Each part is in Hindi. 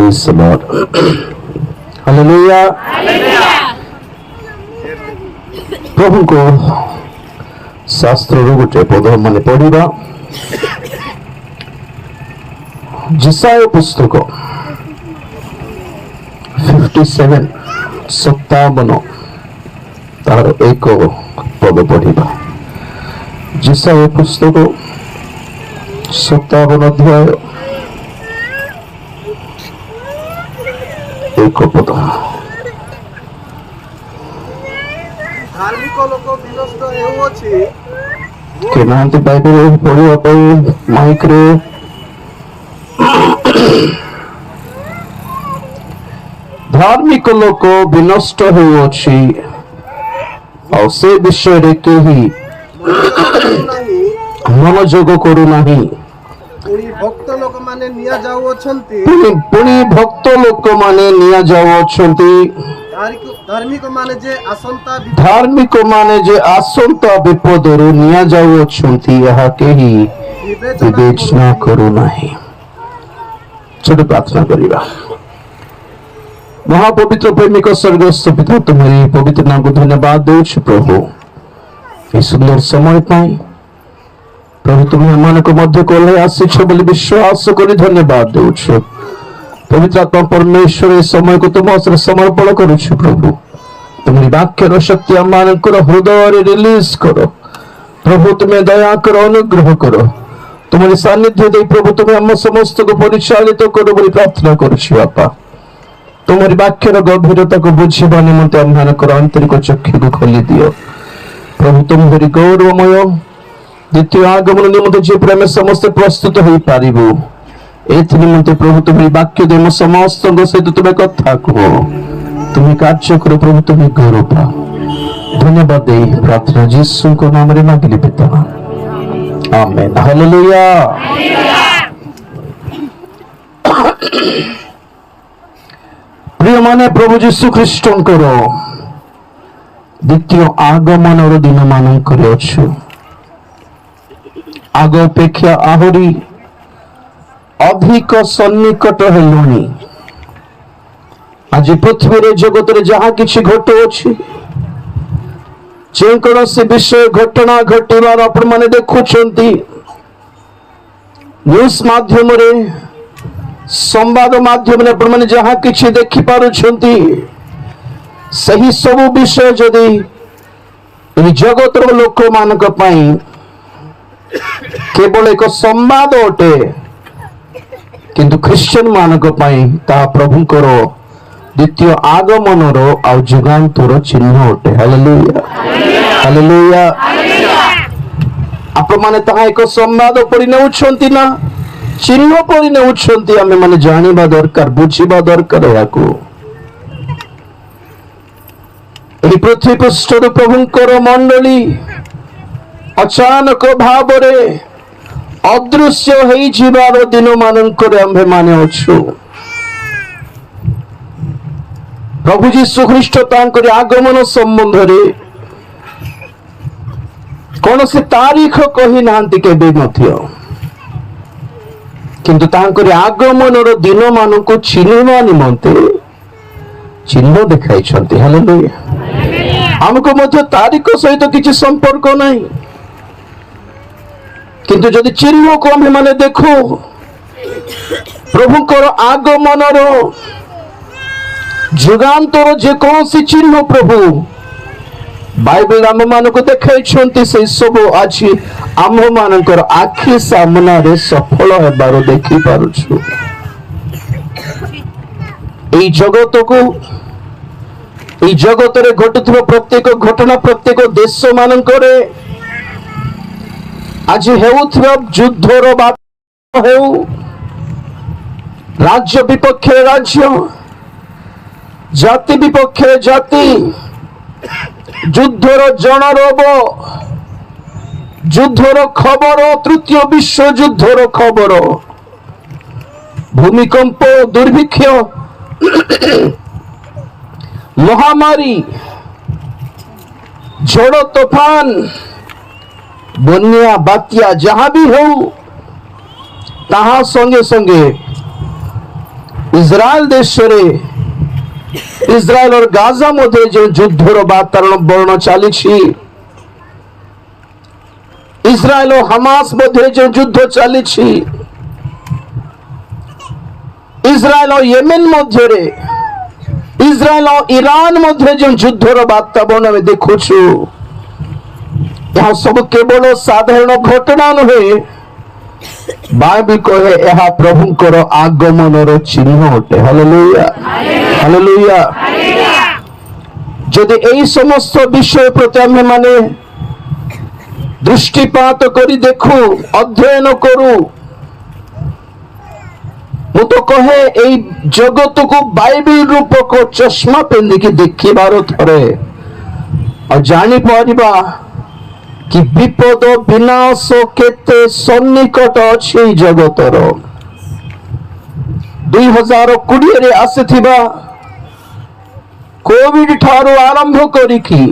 Praise the Lord. Hallelujah. प्रभु को शास्त्र गोटे पद मान पढ़ा जिसाय पुस्तक 57 57 तार एक पद पढ़ा जिसाय पुस्तक 57 अध्याय एक पद धार्मिक लोक विनष्ट हेउछि के नांति बाइबल पढ़िया पे माइक रे धार्मिक लोक विनष्ट हेउछि और से विषय रे केही मनोयोग करू नाही पुणी भक्त लोक माने निया जाउछन्ति पुणी भक्त लोक माने निया जाउछन्ति धार्मिक माने जे आसंता विपदरु निया जाउछन्ति यहा केही विवेचना करू नाही। छोट प्रार्थना करिबा। महापवित्र प्रेमिक स्वर्गस्थ पिता तुम्हारी पवित्र नाम को धन्यवाद देउछु प्रभु ए सुंदर समय पाई प्रभु तुम्हें मन को मध्य को ले आसीछ बोली विश्वास करी धन्यवाद देउछु। पवित्र आत्मा परमेश्वर ए समय को तुम समर्पण करुछु प्रभु तुम्हारी वाक्यर शक्ति अम्मान करो हृदय रिलीज करो प्रभु तुम्हें दया करो अनुग्रह करो तुम्हारी सानिध्य दे प्रभु तुम्हें हम समस्त को परिचालित करो बोली प्रार्थना करुछु बापा तुम्हारी वाक्यर गंभीरता को बुझिबा निमंते अम्मान करो आंतरिक चक्षु को खोली दियो प्रभु तुम्हारी गौरवमय द्वितीय आगमन निमंते जे प्रेम समस्त प्रस्तुत हो पारिबो एथि निमंते प्रभु तुम्हारी वाक्य देम समस्त सहित तुम्हें कथा कह तुम्हें कार्य करो प्रभु तुम्हें गौरव पाओ धन्यवाद दे प्रार्थना यीशु को नाम रे मांगली पिता आमेन हालेलुया। प्रिय माने प्रभु यीशु ख्रीष्टंकर द्वितीय आगमन दिन मानक अच्छु आग अपेक्षा आहरी अधिक सन्निकट हेलुनी आज पृथ्वी रे जगत रे जहा किछि घटुछि जे कौनसी विषय घटना घटिबार आपण माने देखुछंती न्यूज माध्यम रे संवाद माध्यम रे आपण माने जहा किछि देखि पारुछंती सही सब विषय जदि ए जगत रो लोक मानक पई केवल एक संवाद अटे किंतु ख्रिश्चियन मानक पई ता प्रभुकर द्वितीय आगमन रो आ जुगांतर चिन्ह अटे। Hallelujah hallelujah. आपण माने ता एक संवाद परि नेउछंती ना चिन्ह परि नेउछंती आमे माने जानिबा दरकार बुझिबा दरकार याको एही पृथ्वी पृष्ठर प्रभुकर मंडली अचानक भावरे अदृश्य हेई जीवार दिन मानकर आम्भे माने अछु प्रभु यीशु ख्रीष्ट तांकर आगमन संबंध रे कौन से तारीख कही नांती केबे मध्य किंतु तांकर आगमन रो दिन मान को चिन्हवा निमंते चिन्ह देखाई छंती। हालेलुया। हमको मध्य तारीख सहित किछि संपर्क नहीं किंतु जदि चिन्ह को हम माने देखो प्रभुकर आगमन रो जुगांतर जे कौन सी चिन्ह प्रभु बाइबल आम मान को देखाई से सब आज आम मानकर आखि सामना रे सफल हेबार देखि पारुछु एई जगत को एई जगत रे घटुथिबा प्रत्येक घटना प्रत्येक देश मानकर आज हेउथिबा युद्धर बात हेउ राज्य विपक्ष राज्य जाति विपक्ष जाति युद्धर जनरब युद्धर खबर तृतीय विश्व युद्धर खबर भूमिकंप दुर्भिक्ष महामारी झड़ तूफान बन्या बात्या जहां भी हो ताहा संगे संगे इस्राएल देश रे इस्राएल और गाजा मध्य जो युद्धर वातावरण वर्ण चली इस्राएल और हमास मध्य जो युद्ध चली इस्राएल और येमेन मध्य रे इस्राएल और ईरान मध्य जो युद्धर वातावरण में देखुछु यहाँ सब केवल साधारण घटना नुहे बाइबल कहे यह प्रभुंकर आगमनर चिन्ह अटे हालेलुया हालेलुया जदि एई समस्त विषय प्रति आमे माने दृष्टिपात करी देखु अध्ययन करू मु तो कहे एई जगत को बाइबल रूपक चश्मा पिंधिकी देखिबार थरे और जानी परिबा कि विपद विनाश केते सन्निकट अछि जगतर 2020 रे आसीथिबा कोविड ठारू आरंभ करिकी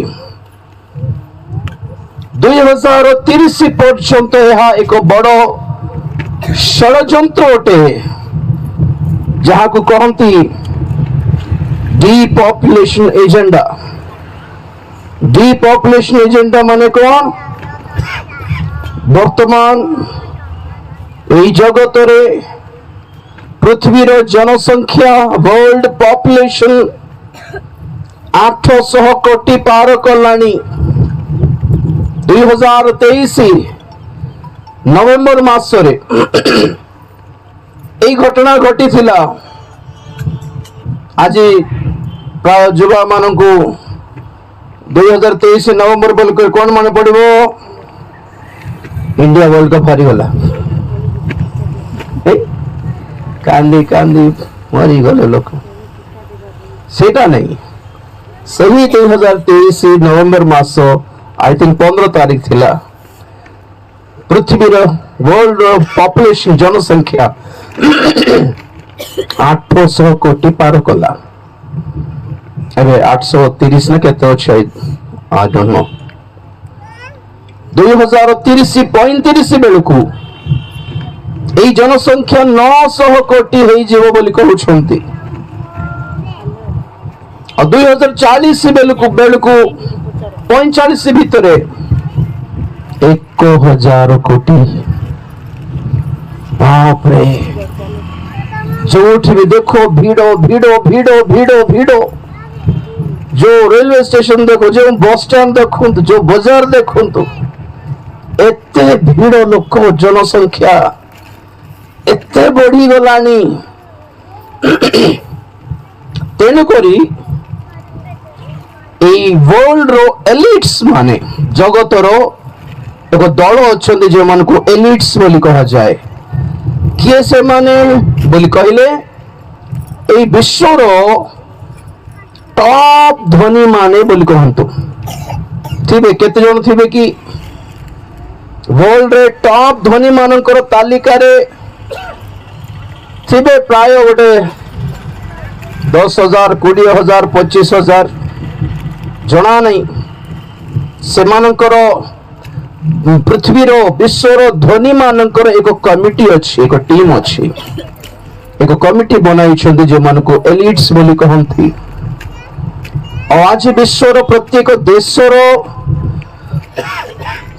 2030 पर्यंत यह एक बड़ षड्यंत्र अटे जहाँ को कहती डीपॉपुलेशन एजेंडा डीपॉपुलेशन एजेंडा माने कौन वर्तमान यही जगत रे पृथ्वीर जनसंख्या वर्ल्ड पॉपुलेशन 800 कोटी पार कलानी 2023 नवेम्बर मास रे এই ঘটনা ঘটিছিলা আজি প্রায় যুবা মানকু 2023 नवेम्बर बोल कर कौन मन पड़ो इंडिया वर्ल्ड कप हारी गला कांदी कांदी मरी गले लोक सेटा नहीं सही 2023 नवेम्बर मास आई थिंक 15 तारीख थिला पृथ्वीर वर्ल्ड पॉपुलेशन जनसंख्या 800 कोटी पार कला अरे 830 ना कहते हो शायद आई डोंट नो 2030 35 बेलकू এই জনসংখ্যা 900 কোটি হই যাব বলি কহুছন্তি আর 2040 বেলকু 45 ভিতরে 1000 কোটি बाप रे जो भी देखो भीड़ो भीड़ो भीड़ो भीड़ो भीड़ो जो रेलवे स्टेशन देखो जो बस स्टैंड देखो जो बाजार देखो एते भीड़ लोक जनसंख्या एते बढ़ी गलानी तेणु करी वर्ल्ड रो एलिट्स माने जगत रो एक दल अच्छा जो मान को एलिट्स बोली कहा जाए किए से माने बोली कहले ए विश्वर टॉप धनी माने बोली कहंतु थिबे केते जण थिबे कि वर्ल्ड रे टॉप धनी मानकर तालिका रे थिबे प्राय गोटे 10,000 20,000 25,000 जना नहीं से मानकर पृथ्वीर विश्वर धनी मानकर एक कमिटी अच्छी एक टीम अच्छी एक कमिटी बनाई जो मान को एलिट्स बोली कहती और आज विश्वर प्रत्येक देशर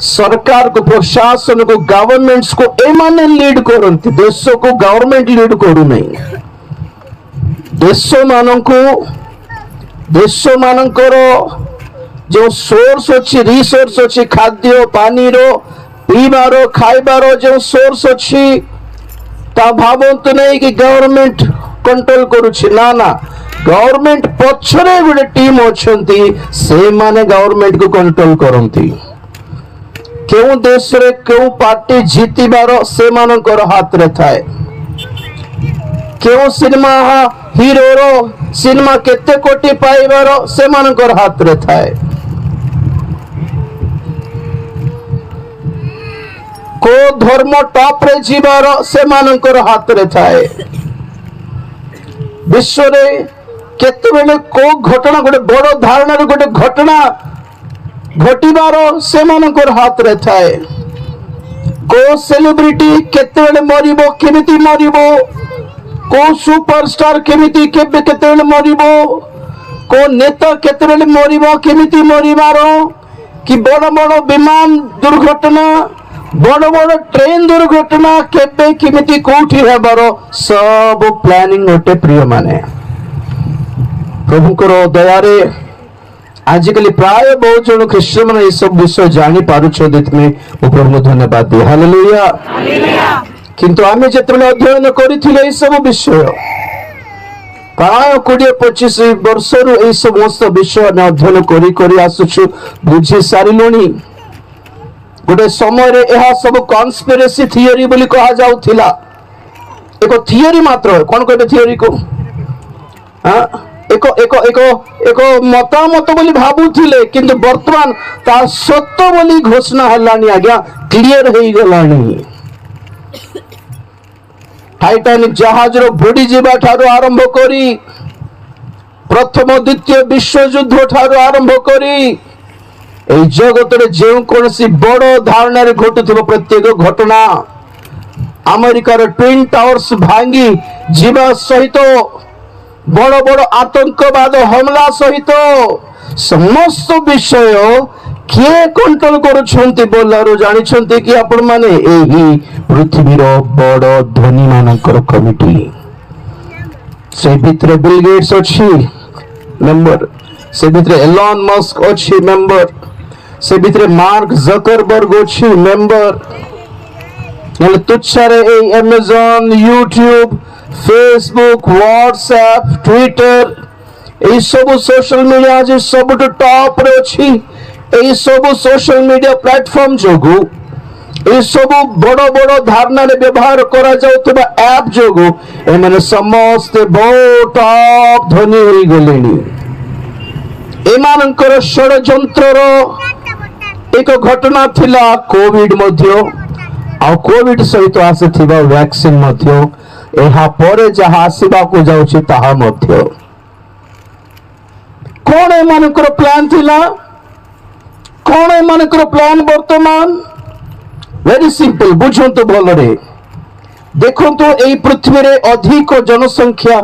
सरकार को प्रशासन को गवर्नमेंट्स को एमाने लीड करती देश को गवर्नमेंट लीड करू नहीं देश मानकर जो सोर्स अच्छी रिसोर्स अच्छी खाद्य पानी रो पीबार खाइबार जो सोर्स अच्छी ता भावंतु नहीं कि गवर्नमेंट कंट्रोल करुछि ना ना गवर्नमेंट पछरे गोटे टीम अच्छी से माने गवर्नमेंट को कंट्रोल करती क्यों देश रे क्यों पार्टी जीतिबार से मानकर हाथ रे थाए क्यों सिनेमा हीरो रो सिनेमा केते कोटी पाइबार से मानकर हाथ रे थाए को धर्म टॉप रे जीवार से मानकर हाथ रे थाए विश्व रे केते बेले को घटना गोटे बड़ धारणा रे गोटे घटना घटिबार से मानकर हाथ रे थाए को सेलिब्रिटी केते बेले मरिबो केमिति मरिबो को सुपरस्टार केमिति केबे केतेबेले मरिबो, को नेता केतेबेले मरिबो, केमिति मरिबार, कि बड़ बड़ विमान दुर्घटना, बड़ बड़ ट्रेन दुर्घटना केबे केमिति कोठी हेबार सब प्लानिंग होटे। प्रिय माने प्रभुकर दयारे आजिकल प्राय बहुत जन ख्रीष्टियन मैंने ये सब विषय जानी पारुछथि, प्रभु धन्यवाद दिए। हालेलुया। किंतु आमे जेतबेले अध्ययन करिथिले ए सब विषय प्राय 20-25 वर्षरु ए समस्त विषय अध्ययन करी करी आसुछु, बुझी सारिलोनी। गोटे समय रे एहा सब कन्स्पिरेसी थियोरी बोली कहा जाउथिला, एको थियोरी मात्र। कोन कहबे थियोरी को? हां, एको एको एको एको मतामत बोली भाबुथिले, किंतु वर्तमान ता सत्य बोली घोषणा हलानी, आज्ञा क्लियर हेई गलानी। टाइटानिक जहाज रो बुड़ी जीवा ठारो आरंभ करी, प्रथम द्वितीय विश्व युद्ध ठारो आरंभ करी, ए जगत रे जेउ कोनसी बड़ धारणा रे घटुथिबो प्रत्येक घटना, अमेरिकार ट्विन टावर्स भांगी जीवा सहित बड़ बड़ आतंकवाद हमला सहित समस्त विषय किए कंट्रोल करुछंती बोलारो जानिछंती कि आपण माने एही पृथ्वीर बड़ धनी मानकर कमिटी। से भितरे बिल गेट्स अछि मेंबर, से भितरे एलन मस्क अछि मेंबर, से भितरे मार्क जकरबर्ग अछि मेंबर, नले तुच्छारे ए Amazon, YouTube, Facebook, WhatsApp, Twitter ए सब सोशल मीडिया आज सब टॉप रे अछि। ए सब सोशल मीडिया प्लेटफॉर्म जोगु, ए सब बड़ बड़ धारणा रे व्यवहार करा जाउतबा ऐप जोगु ए माने समस्त बहुत टॉप धनी होई गलेनी। ए मानकर षडयंत्र रो एक घटना थिला कोविड मध्य, आ कोविड सहित आसीथिबा वैक्सीन मध्य, एहा परे जहा आसीबा को जाउछि ताहा मध्य। कोन ए मानकर प्लान थिला, कोन ए मानकर प्लान वर्तमान? वेरी सिंपल, बुझंतु भलरे। देखंतु एई पृथ्वी रे अधिक जनसंख्या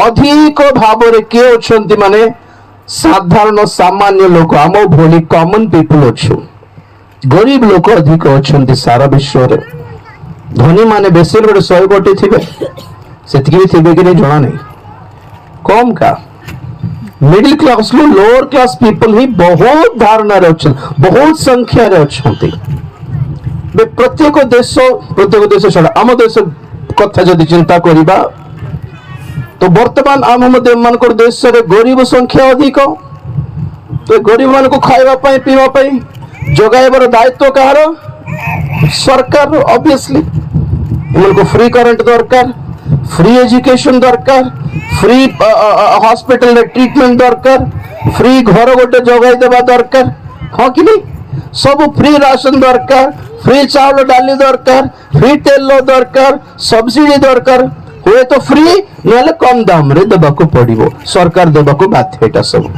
अधिक भाबरे के अछंती माने साधारण सामान्य लोक, आम भोली कॉमन पीपल अछु। गरीब लोक अधिक अछंती सारा विश्व रे। धनी माने बेसी बड़े 100 कोटी थिबे, सेतिकी भी थिबे कि नहीं जणा नहीं। कम का middle class low lower class people ही बहुत धारणा रे अछन, बहुत संख्या रे अछंती। बे प्रत्येक देश छड़ा आम देश कथा जदि चिंता करिबा तो वर्तमान आम मानकर देश रे गरीब संख्या अधिक। तो गरीब मान को खाइबा पई पीवा पई जोगाइबार दायित्व कहार? सरकार। ऑब्वियसली उनको फ्री करंट दरकार, फ्री एजुकेशन दरकार, फ्री हॉस्पिटल रे ट्रीटमेंट दरकार, फ्री घर गोटे जोगाई देबा दरकार। हाँ कि नहीं? सब फ्री राशन दरकार, फ्री चावल डाली दरकार, फ्री तेल दरकार, सब्सिडी दरकार। हुए तो फ्री नले कम दाम रे देबाको पड़िबो, सरकार देबाको बाध्य। एटा सब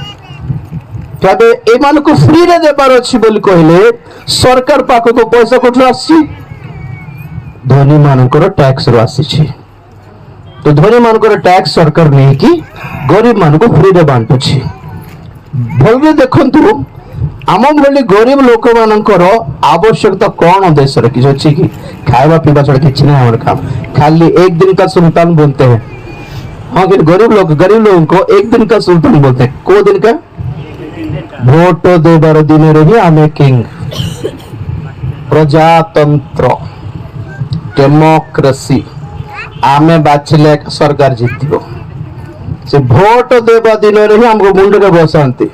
तबे ए मान को फ्री रे देबार अछि बोली कहले सरकार पाख को पैसा कोठु आसी? धनी मानकर टैक्स रो आसी छी। तो धनी मानकर टैक्स सरकार नै कि गरीब मान को फ्री रे बांटु छी। भलरे देखंतु आम भली गरीब लोक मानकर आवश्यकता कौन देश रे किछ अछि कि? खाइबा पीबा छड़ किछ नै हमर काम, खाली एक दिन का सुल्तान बोलते हैं। हाँ कि गरीब लोगों को एक दिन का सुल्तान बोलते हैं। को दिन का? भोट देबार दिन रे ही आमे किंग। प्रजातंत्र डेमोक्रेसी आमे बाछले सरकार जितिबो। से भोट देबा दिन रे ही हमको मुंड रे बसंती,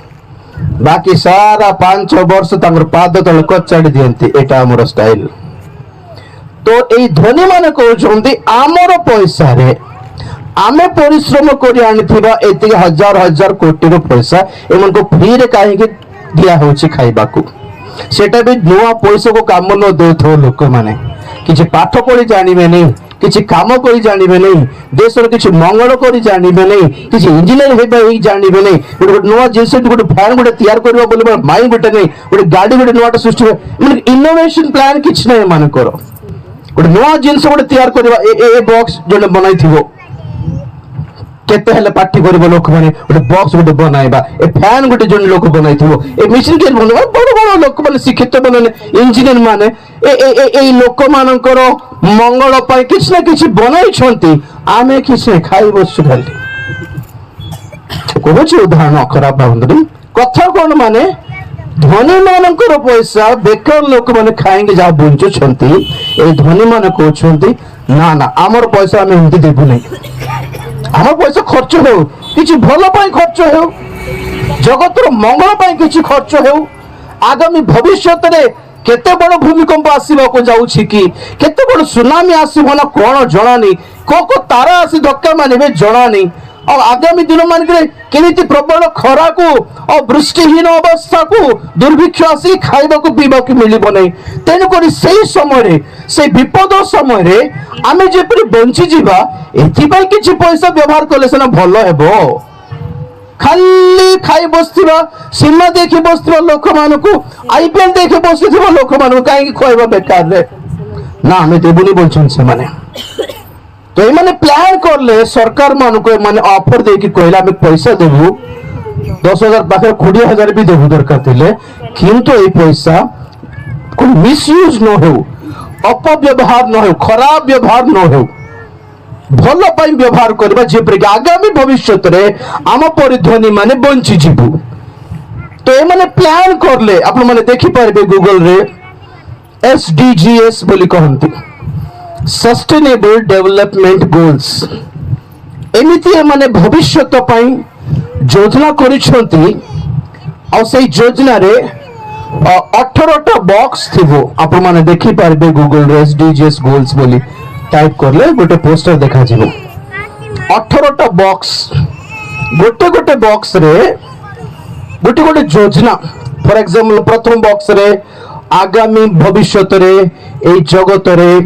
बाकी सारा 5 वर्ष तांगर पाद तले कचाड़ी दियंती। एटा हमर स्टाइल। तो एई धनी माने कहउछंती आमर पैसा रे आमे परिश्रम करी आनिथिबा एति हजार हजार कोटी रो पैसा एमन को फ्री रे काहे के दिया होछि खाइबा को? सेटा भी नुआ पैसा को काम न देथो लोक माने किछि पाठ पढी जानिबे नै, किछि काम करी जानिबे नै, देश रो किछि मंगल करी जानिबे नै, किछि इंजीनियर हेबा ही जानिबे नै, गोटे नुआ जिंस गोटे फैन गोटे तैयार करबा बोलबा माई गोटे नै, गोटे गाडी गोटे नुआटा सृष्टि माने इनोवेशन प्लान किछि नै माने करो। गोटे नुआ जिंस गोटे तैयार करबा ए बॉक्स जोने बनाई थिबो केते हेले पार्टी करिबो लोक माने गोटे बॉक्स गोटे बनाइबा ए फैन गोटे जन लोक बनाइथिबो ए मशीन के बनबा बड़ बड़ लोक माने शिक्षित माने इंजीनियर माने ए ए ए लोक मानकर मंगल पाई किछ ना किछ बनाई छंती आमे किछ खाई बसु खाली कोबो उदाहरण खराब भावंदरी कथा कोन माने धनी मानकर पैसा बेकार लोक माने खाएंगे जा बुंचु छंती ए धनी माने कहउछंती ना ना हमर पैसा हम हिंदी देबु नै हमर पैसा खर्च हो किछि भलो पाई खर्च हो जगतर मंगल पाई किछि खर्च हो आगामी भविष्यत रे केते बड़ भूमिकंप आसीबा को जाउछि कि केते बड़ सुनामी आसीबो ना कोन जणानी को तारा आसी धक्का मानिबे जणानी और आगामी दिन मान केमिति प्रबल खरा को और वृष्टिहीन अवस्था को दुर्भिक्ष आसी खाइबा को पीबा को मिलिबो नै तेनु करी सेही समय रे से विपद समय रे आमे जेपरि बंची जीवा एथि पय किछि पैसा व्यवहार करले सेना भलो हेबो खाली खाई बसथिबा सिनेमा देखि बसथिबा लोक मानको आईपीएल देखि बसथिबा लोक मानको काहे खोइबा बेकार रे ना आमे देबुनी बोलछन से माने तो ये माने प्लान करले सरकार मान को माने ऑफर दे कि कहला में पैसा देबू 10,000 पाखे 20,000 भी देबू दरकार थिले किंतु ए पैसा कोई मिसयूज न हो अपव्यवहार न हो खराब व्यवहार न हो भलो पाई व्यवहार करबा जे पर आगामी भविष्यत रे आम परिधनी माने बंची जीवू तो ये माने प्लान करले आपण माने देखि पारबे गूगल रे SDGs बोली कहंती सस्टेनेबल डेवलपमेंट गोल्स एमिति माने भविष्यत पाई योजना करिसंती और से योजना रे 18टा बॉक्स थिबो आपण माने देखि पारबे गूगल रे SDGs गोल्स बोली टाइप करले गोटे पोस्टर देखा जिवो 18टा बॉक्स गोटे गोटे बॉक्स रे गोटे गोटे योजना फॉर एग्जांपल प्रथम बॉक्स रे आगामी भविष्यत रे ए जगत रे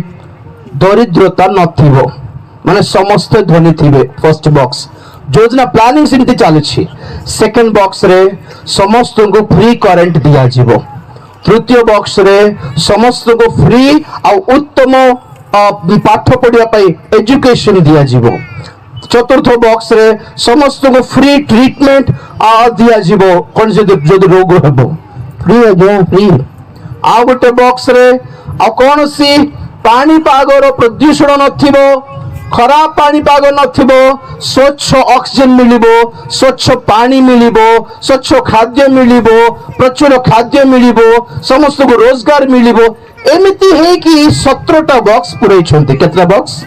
दरिद्रता नथिबो माने समस्त धनी थिबे फर्स्ट बॉक्स योजना प्लानिंग सिंती चलछि सेकंड बॉक्स रे समस्त को फ्री करेंट दिया जिवो तृतीय बॉक्स रे समस्त को फ्री और उत्तम पाठ पढ़िया पाई एजुकेशन दिया जिवो चतुर्थ बॉक्स रे समस्त को फ्री ट्रीटमेंट दिया जिवो कोन जदि रोग हेबो फ्री अगे फ्री आ गोटे बॉक्स रे आ कोन सी पानी पागर प्रदूषण नथिबो खराब पानी पाग नथिबो स्वच्छ ऑक्सीजन मिलिबो स्वच्छ पानी मिलिबो स्वच्छ खाद्य मिलिबो प्रचुर खाद्य मिलिबो समस्त को रोजगार मिलिबो एमिति है कि 17टा बॉक्स पुरै छथि केतना बॉक्स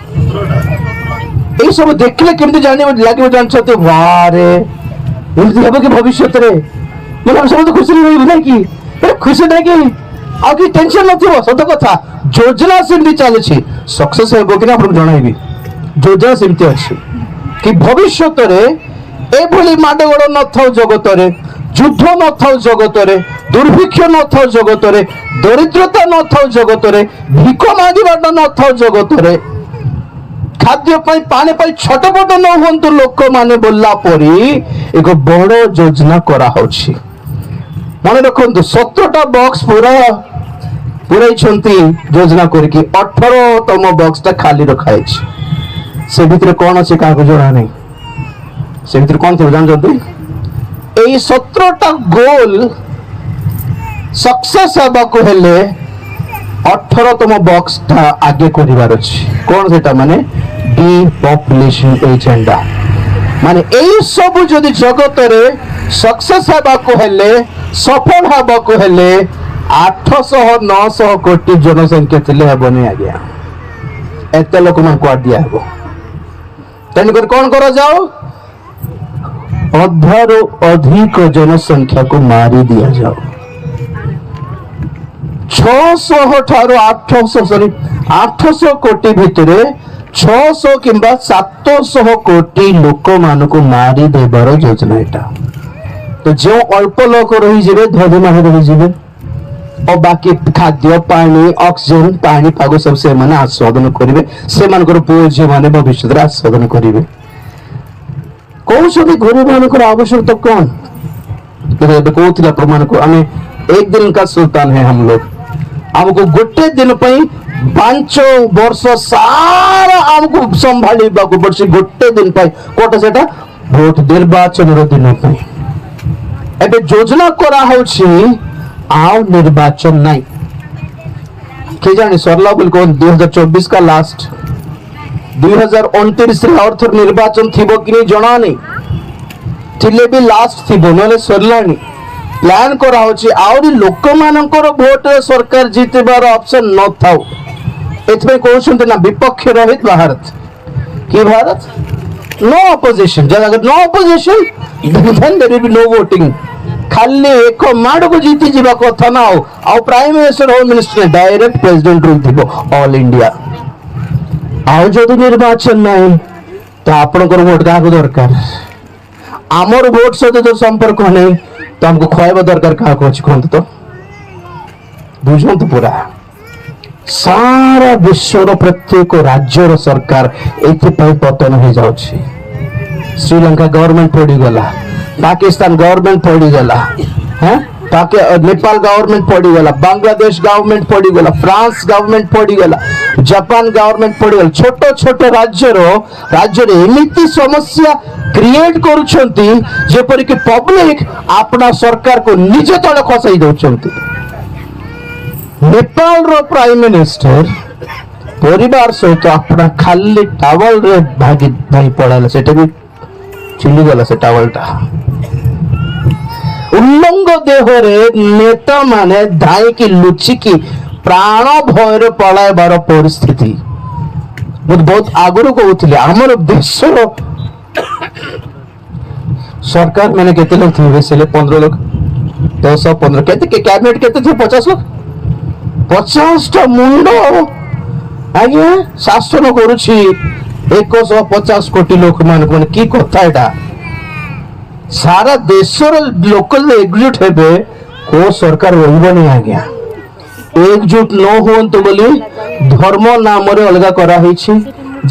ए सब देखले केमति जानि लागिबो जानछते वारे एमिति हेबो कि भविष्यत रे मतलब हम सब तो खुशी रहबो नै कि खुशी नै कि आ कि टेंशन नथिबो सत कथा योजना सेमती चलछि सक्सेस हेबो कि ना आपन जणाइबी योजना सेमती अछि कि भविष्यत रे ए भली माडगोड़ न थाउ जगत रे युद्ध न थाउ जगत रे दुर्भिक्ष न थाउ जगत रे दरिद्रता न थाउ जगत रे भिख मागिबाटा न थाउ जगत रे खाद्य पाई पानी पाई छटपट न होंतु लोक माने बोलला परी एक बड़ योजना करा होछि माने रखंतु 17टा बॉक्स पूरा पूरा योजना करके 18तम बॉक्स टा खाली रखाई से भीतर कौन अच्छे क्या जड़ा नहीं से भीतर कौन थे जान जल्दी 17टा गोल सक्सेस हवा को हेले 18तम बॉक्स टा आगे करिवार अछि कौन सेटा माने डिपॉपुलेशन एजेंडा माने एई सब जदि जगत रे सक्सेस हवा को हेले सफल हवा को हेले 800-900 कोटी जनसंख्या थिले हेबनी आज्ञा एते लोक मन को दिया हेबो तेन कर कोन करा जाओ अधारो अधिक जनसंख्या को मारी दिया जाओ 600 ठारो 800 कोटी भितरे 600 किंबा 700 कोटी लोक मान को मारी देबार योजना एटा तो जो अल्प लोक रही जिवे धनी मान रही जिवे और बाकी खाद्य पानी ऑक्सीजन पानी पागो सब से माने आस्वादन करिवे से मानकर पुओ जे माने भविष्य रे आस्वादन करिवे कोन सभी गरीब मानकर आवश्यकता कोन तो कहथिला प्रमाण को हमें एक दिन का सुल्तान है हम लोग हमको गोटे दिन पई ପାଞ୍ଚ ବର୍ଷ ସାରା ଆମକୁ ସମ୍ଭାଳିବାକୁ ପଡୁଛି ଗୋଟେ ଦିନ ପାଇଁ କୋଉଟା ସେଟା ଭୋଟ ନିର୍ବାଚନର ଦିନ ପାଇଁ। ଏବେ ଯୋଜନା କରାହଉଛି ଆଉ ନିର୍ବାଚନ ନାହିଁ କେଜାଣି ସରିଲା ବୋଲି କହନ୍ତି 2024 का लास्ट 2029 ରେ ଆଉ ଥରେ ନିର୍ବାଚନ ଥିବ କି ନାହିଁ ଜଣା ନାହିଁ ଥିଲେ ବି ଲାଷ୍ଟ ଥିବ ନହେଲେ ସରିଲାଣି ପ୍ଲାନ କରାହଉଛି ଆହୁରି ଲୋକମାନଙ୍କର ଭୋଟରେ ସରକାର ଜିତିବାର ଅପସନ ନଥାଉ ଏଥିପାଇଁ କହୁଛନ୍ତି ନା ବିପକ୍ଷ ରହିତ ଭାରତ କି ଭାରତ नो ऑपोजिशन अगर no opposition then there will be no voting खाली एक माड़ को जीती जीवा कथा ना हो आ prime minister home minister direct president rule थिबो ऑल इंडिया आ जदि निर्वाचन नहीं तो आपनकर वोट का दरकार आमर वोट सहित जो संपर्क नहीं तो हमको खोइबा दरकार का कोच कोन तो बुझंत पूरा सारा विश्वर प्रत्येक राज्यर सरकार एथपाई पतन हो जाउछि श्रीलंका गवर्नमेंट पड़ी गला पाकिस्तान गवर्नमेंट पड़ी गला हैं नेपाल गवर्नमेंट पड़ी गला बांग्लादेश गवर्नमेंट पड़ी गला फ्रांस गवर्नमेंट पड़ी गला जापान गवर्नमेंट पड़ी गला छोट छोट राज्य एमिति समस्या क्रिएट करूछंती जेपरि कि पब्लिक अपना सरकार को निजे तले खसाई दउछंती नेपाल रो प्राइम मिनिस्टर परिवार सहित अपना खाली टावल रे भागी भाई पड़ाला सेटा भी चिल्ली गला से टावलटा उल्लंघ देह रे नेता माने धाई की लुचि की प्राण भय रे पळाइबार परिस्थिति बहुत आगुरु कहउथिले हमर देश सरकार माने केते लोग थे से 15 लोग 215 केते कैबिनेट केते थे 50 लोग 50 टा मुंड आज्ञा शासन करुछि 150 कोटी लोक मान कोन की कथा एटा सारा देशर लोकल एकजुट हेबे को सरकार रहबनी आज्ञा एकजुट न होंत बोली धर्म नाम रे अलगा करा हिछि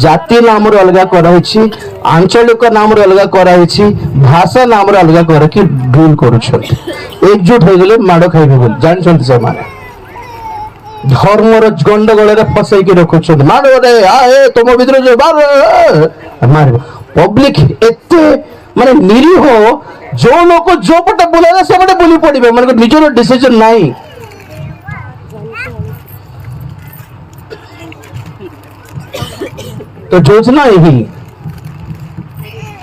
जाति नाम रे अलगा करा हिछि आंचलिक नाम रे अलगा करा हिछि भाषा नाम रे अलगा कर कि ड्रिल करूछ एकजुट हो गेले माडो खाइबे बोल जान छथि से माने धर्मर गंडगोल फसई की रखुच मार ए तुम भीतर जो मार पब्लिक एते माने निरीह जो लोग जो पटे बुलाइले से पटे बुली पड़े माने निजर डिसीजन नहीं तो योजना यही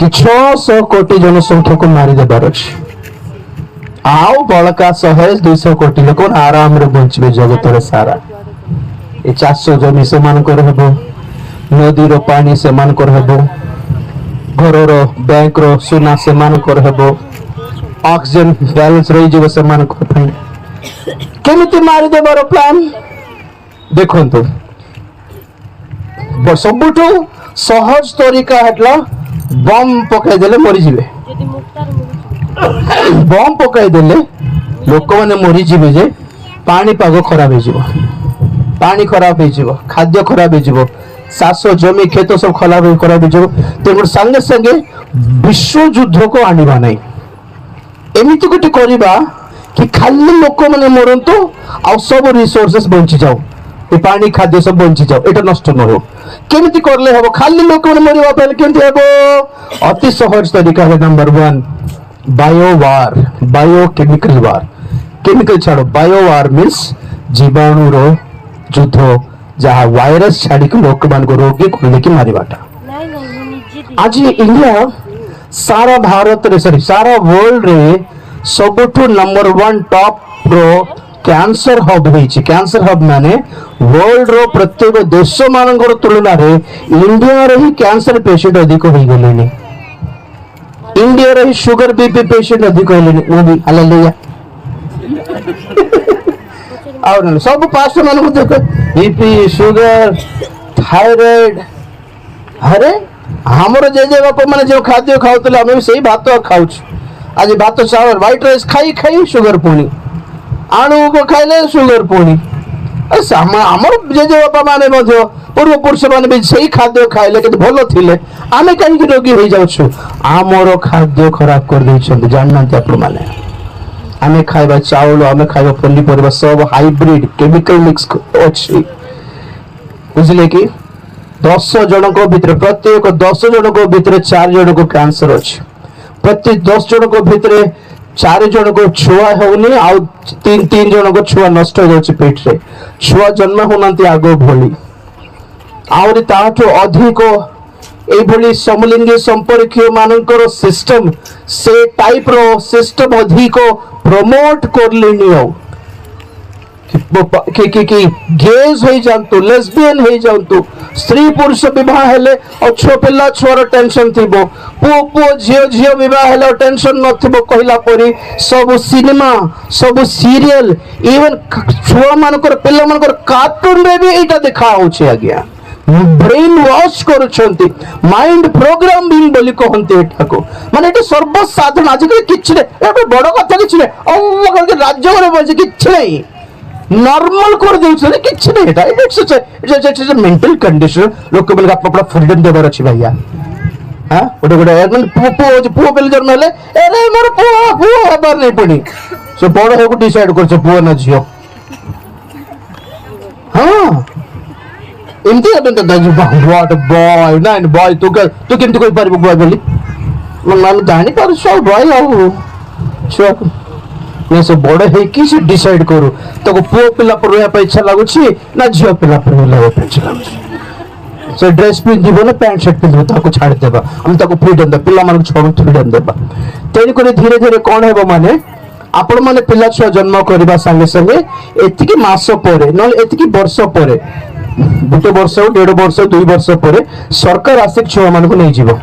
कि 600 कोटी जनसंख्या को मारी देबार अछि आओ बड़का 100-200 कोटी लोक आराम रे बंचबे जगत रे सारा ए 400 जमी से मान कर हेबो नदी रो पानी से मान कर हेबो घर रो बैंक रो सोना से मान कर हेबो ऑक्सीजन बैलेंस रही जीव से मान कर केमिति मारी देबार प्लान देखंतु सबुठो सहज तरीका हटला बम पकाई देले मरि जिवे बम पकाई देले लोक माने मरी जीवे जे पानी पाग खराब हो पानी खराब हो खाद्य खराब हो चाष जमी खेत सब खराब हो तेणु संगे संगे विश्व युद्ध को आनिबा नहीं एमिति गोटे करबा कि खाली लोक माने मरंतु आ सब रिसोर्सेस बंची जाओ ए पानी खाद्य सब बंची जाओ एटा नष्ट न हो केमिति करले हबो खाली लोक माने मरिबा पहले केमिति हबो अति सहज तरीका है नंबर 1 बायो वार बायो केमिकल वार केमिकल छाड़ो बायो वार मीन्स जीवाणु रो युद्ध जहाँ वायरस छाड़ी के लोक मान को रोगी को लेके मारिबाटा आज इंडिया सारा भारत रे सॉरी सारा वर्ल्ड रे सबठु नंबर 1 टॉप रो कैंसर हब होईछि कैंसर हब माने वर्ल्ड रो प्रत्येक देश मानकर तुलना रे इंडिया रे ही कैंसर पेशेंट अधिक होई गेलेनी इंडिया रे शुगर बीपी पेशेंट अधिक होइलेनी नबी हालेलुया और सब पास्टर मान को देखो बीपी शुगर थायराइड अरे हमर जे बापा माने जो खाद्य खाउतले हम सही भात खाउछ आज भात चावल व्हाइट राइस खाई खाई शुगर पुणी आलू को खाइले शुगर पुणी हमर जे बापा माने मध्य पूर्व पुरुष माने भी सही खाद्य खाइले के भलो थिले आमे कहीं की रोगी हो जाउछु आमर खाद्य खराब कर दै छन जाननाते आपण माने आमे खाइबा चावल आमे खाइबा पल्ली परिबा सब हाइब्रिड केमिकल मिक्स अछि बुझिले कि 10 जन को भितर प्रत्येक 10 जन को भितर 4 जन को कैंसर अच्छे प्रति 10 जन को भितर 4 जन को छुआ होनी आ 3 जन को छुआ नष्ट हो जाଉଛି पेट रे छुआ जन्म होनांती आगो भोली आउरी ताठो अधिक एई भोली समलिंगी संपर्कीय मानकर सिस्टम से टाइप रो सिस्टम अधिक प्रमोट करलेनी हो कि गेज हो जातु लेस्बियन हो जातु स्त्री पुरुष विवाह हेले और छो पिला छुआर टेंशन थिबो पु पु झियो झियो विवाह हेले टेंशन नथिबो कहला परी सब सिनेमा सब सीरियल इवन छुआ मानकर पिला मानकर कार्टून रे भी एटा देखा होचे आज्ञा ब्रेन वॉश करूछंती माइंड प्रोग्रामिंग बोली कहंती एटा को माने एटा सर्वसाधारण आज किछि रे एटा बड़ कथा किछि रे ओ राज्य रे बजे किछि नै नॉर्मल कर देउछले किछि नै एटा इट्स अ मेंटल कंडीशन लोक बोल अपना फ्रीडम देबर अछि भैया हां ओटे गोटे माने पुओ बेल जन्म हेले अरे मोर पुओ हबार नै पड़ी से बड़ हेको डिसाइड करछ पुओ ना झियो हां एमती अपन तो व्हाट बॉय नाइन बॉय तू केमती कोइ पारिबो बॉय बोली मन जानि पर सो बॉय आउ छुआ ने से बड़ है कि से डिसाइड करू तो पुओ पिला पर रहया पे इच्छा लागु छी ना झियो पिला पर रहया पे इच्छा लागु छी से ड्रेस पिन दिबो ना पैंट शर्ट पिन ताको छाड़ देबा हम ताको फ्रीडम दे पिला मान छोड़ फ्रीडम देबा तेनी करे धीरे धीरे कोन हेबो माने आपण माने पिला छुआ जन्म करबा संगे संगे एतिकी मास परे न एतिकी वर्ष परे गोटे वर्ष 1.5 वर्ष 2 वर्ष परे सरकार आसिक छुआ मान को नै जीवो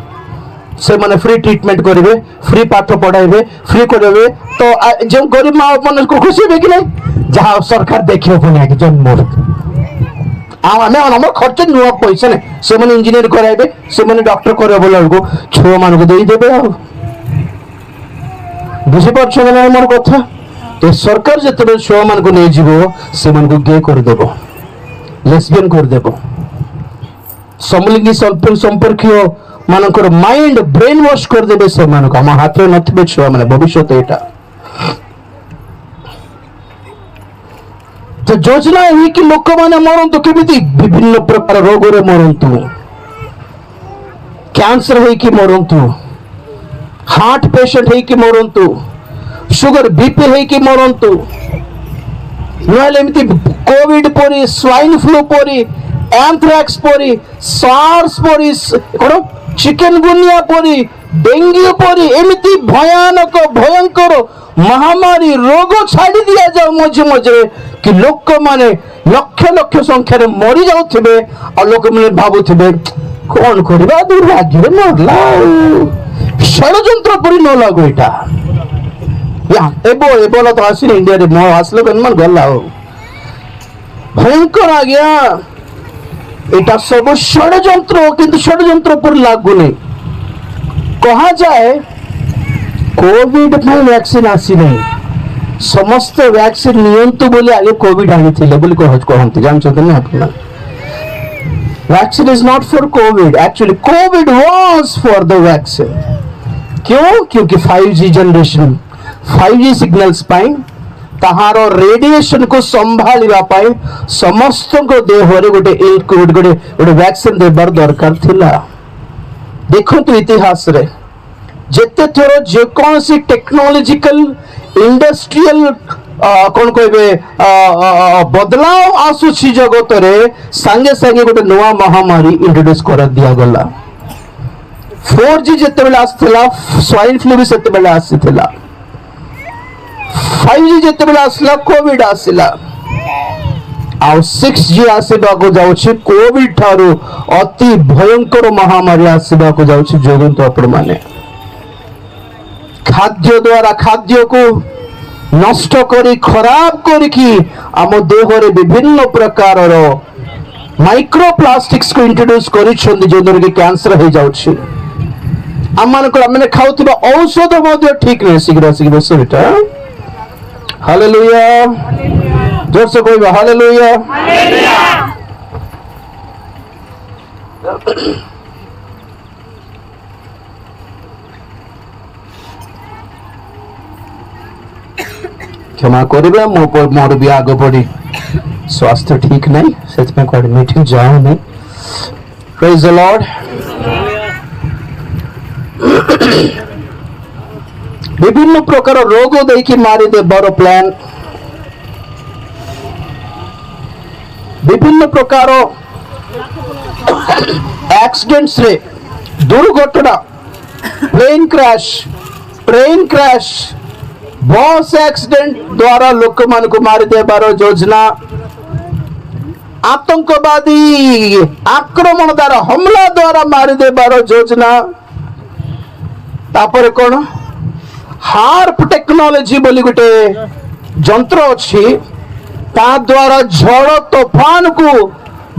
से माने फ्री ट्रीटमेंट करेंगे फ्री पाठ पढ़ाइबे फ्री करेंगे तो जो गरीब माँ मन को खुशी हे कि नहीं जहाँ सरकार देखियो पुनिया कि जन्म आम आम खर्च नुआ पैसा नहीं से माने इंजीनियर कराइबे से माने डॉक्टर करे बोला को छुआ मान को देई देबे आ बुझी परछ ना मोर कथा तो सरकार जते छुआ मान को नै जीवो से मान को गे कर देबो लेस्बियन कर देबो समलिंगी संपर्कीय मानकर माइंड ब्रेन वॉश कर देबे से मानक हम हाथ रे नथिबे छुआ माने भविष्य एटा तो योजना है कि लोक माने मरंतु केमिति विभिन्न प्रकार रोग रे मरंतु कैंसर है कि मरंतु हार्ट पेशेंट है कि मरंतु शुगर बीपी है कि मरंतु नलेमिति कोविड परी स्वाइन फ्लू परी एंथ्रैक्स परी सार्स परी कोन चिकनगुनिया परी डेंगू परी एमिति भयानक भयंकर महामारी रोग छाड़ी दिया जाओ मझे मझे कि लोक माने लक्ष लक्ष संख्या रे मरी जाउथिबे आ लोक माने भाबुथिबे कोन करबा दुर्भाग्य रे मरला षडयंत्र परी न लागो एटा या एबोला तो आसी इंडिया रे मो आसलो कन मन गल्ला हो भयंकर आ गया एटा सब षडयंत्र किंतु षडयंत्र पर लागू नहीं कहा जाए कोविड में वैक्सीन आसी नहीं समस्त वैक्सीन नियंतु बोले आगे कोविड आनी थी बोली कहते जानते ना अपना vaccine is not for Covid actually Covid was for the vaccine क्यों क्योंकि 5G जनरेशन 5G सिग्नल्स पाई ताहारो रेडिएशन को संभालिबा पाई समस्त को देह रे गोटे गोटे वैक्सीन देबार दरकार थिला देखंतु इतिहास रे जेते थोर जे कोनसी टेक्नोलॉजिकल इंडस्ट्रियल कोन कहबे बदलाव आसुछि जगत रे संगे संगे गोटे नवा महामारी इंट्रोड्यूस कर दिया गला 4G जेते बेला आस्थिला स्वाइन फ्लू भी सेते बेला आस्थिला 5G जेते बेला आसला कोविड आसिला आ 6G आसीबा को जाउछि कोविड थारु अति भयंकर महामारी आसीबा को जाउछि जोगंत अपन माने खाद्य द्वारा खाद्य को नष्ट करी खराब करी कि आम देह रे विभिन्न प्रकार रो माइक्रोप्लास्टिक्स को इंट्रोड्यूस करी छंदी जोदर के कैंसर हो जाउछि आमान को हमने खाउतिबा औषध मध्ये ठीक नै शीघ्र शीघ्र सेटा हालेलुया जोर से कोई हालेलुया क्षमा करिबा मोर भी आगे बढ़ी स्वास्थ्य ठीक नहीं से कोड मीटिंग जाऊनी प्रेज द लॉर्ड विभिन्न प्रकार रोग देखी मारिदे बर प्लान विभिन्न प्रकार एक्सीडेंट्स रे दुर्घटना प्लेन क्रैश बस एक्सीडेंट द्वारा लोक मान को मारी देबार योजना आतंकवादी आक्रमण द्वारा हमला द्वारा मारी देबार योजना तापर कौन हार्प टेक्नोलॉजी बोली गोटे जंत्र अच्छी ता द्वारा झड़ तोफान को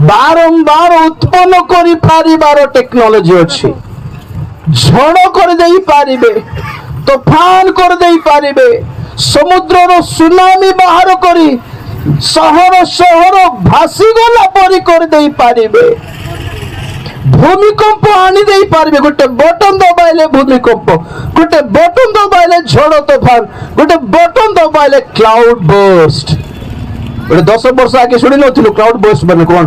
बारंबार उत्पन्न करी पारिबार टेक्नोलॉजी अच्छी झड़ कर दे पारिबे तोफान कर दे पारिबे समुद्र रो सुनामी बाहर करी शहर शहर भासी गला परी कर दे पारिबे भूमिकंप आनी दे पारिबे गोटे बटन दबाइले भूमिकंप गोटे बटन दबाइले झड़ तोफान गोटे बटन दबाइले क्लाउड बर्स्ट गोटे 10 वर्ष आगे शुणी नथिलु क्लाउड बर्स्ट माने कोन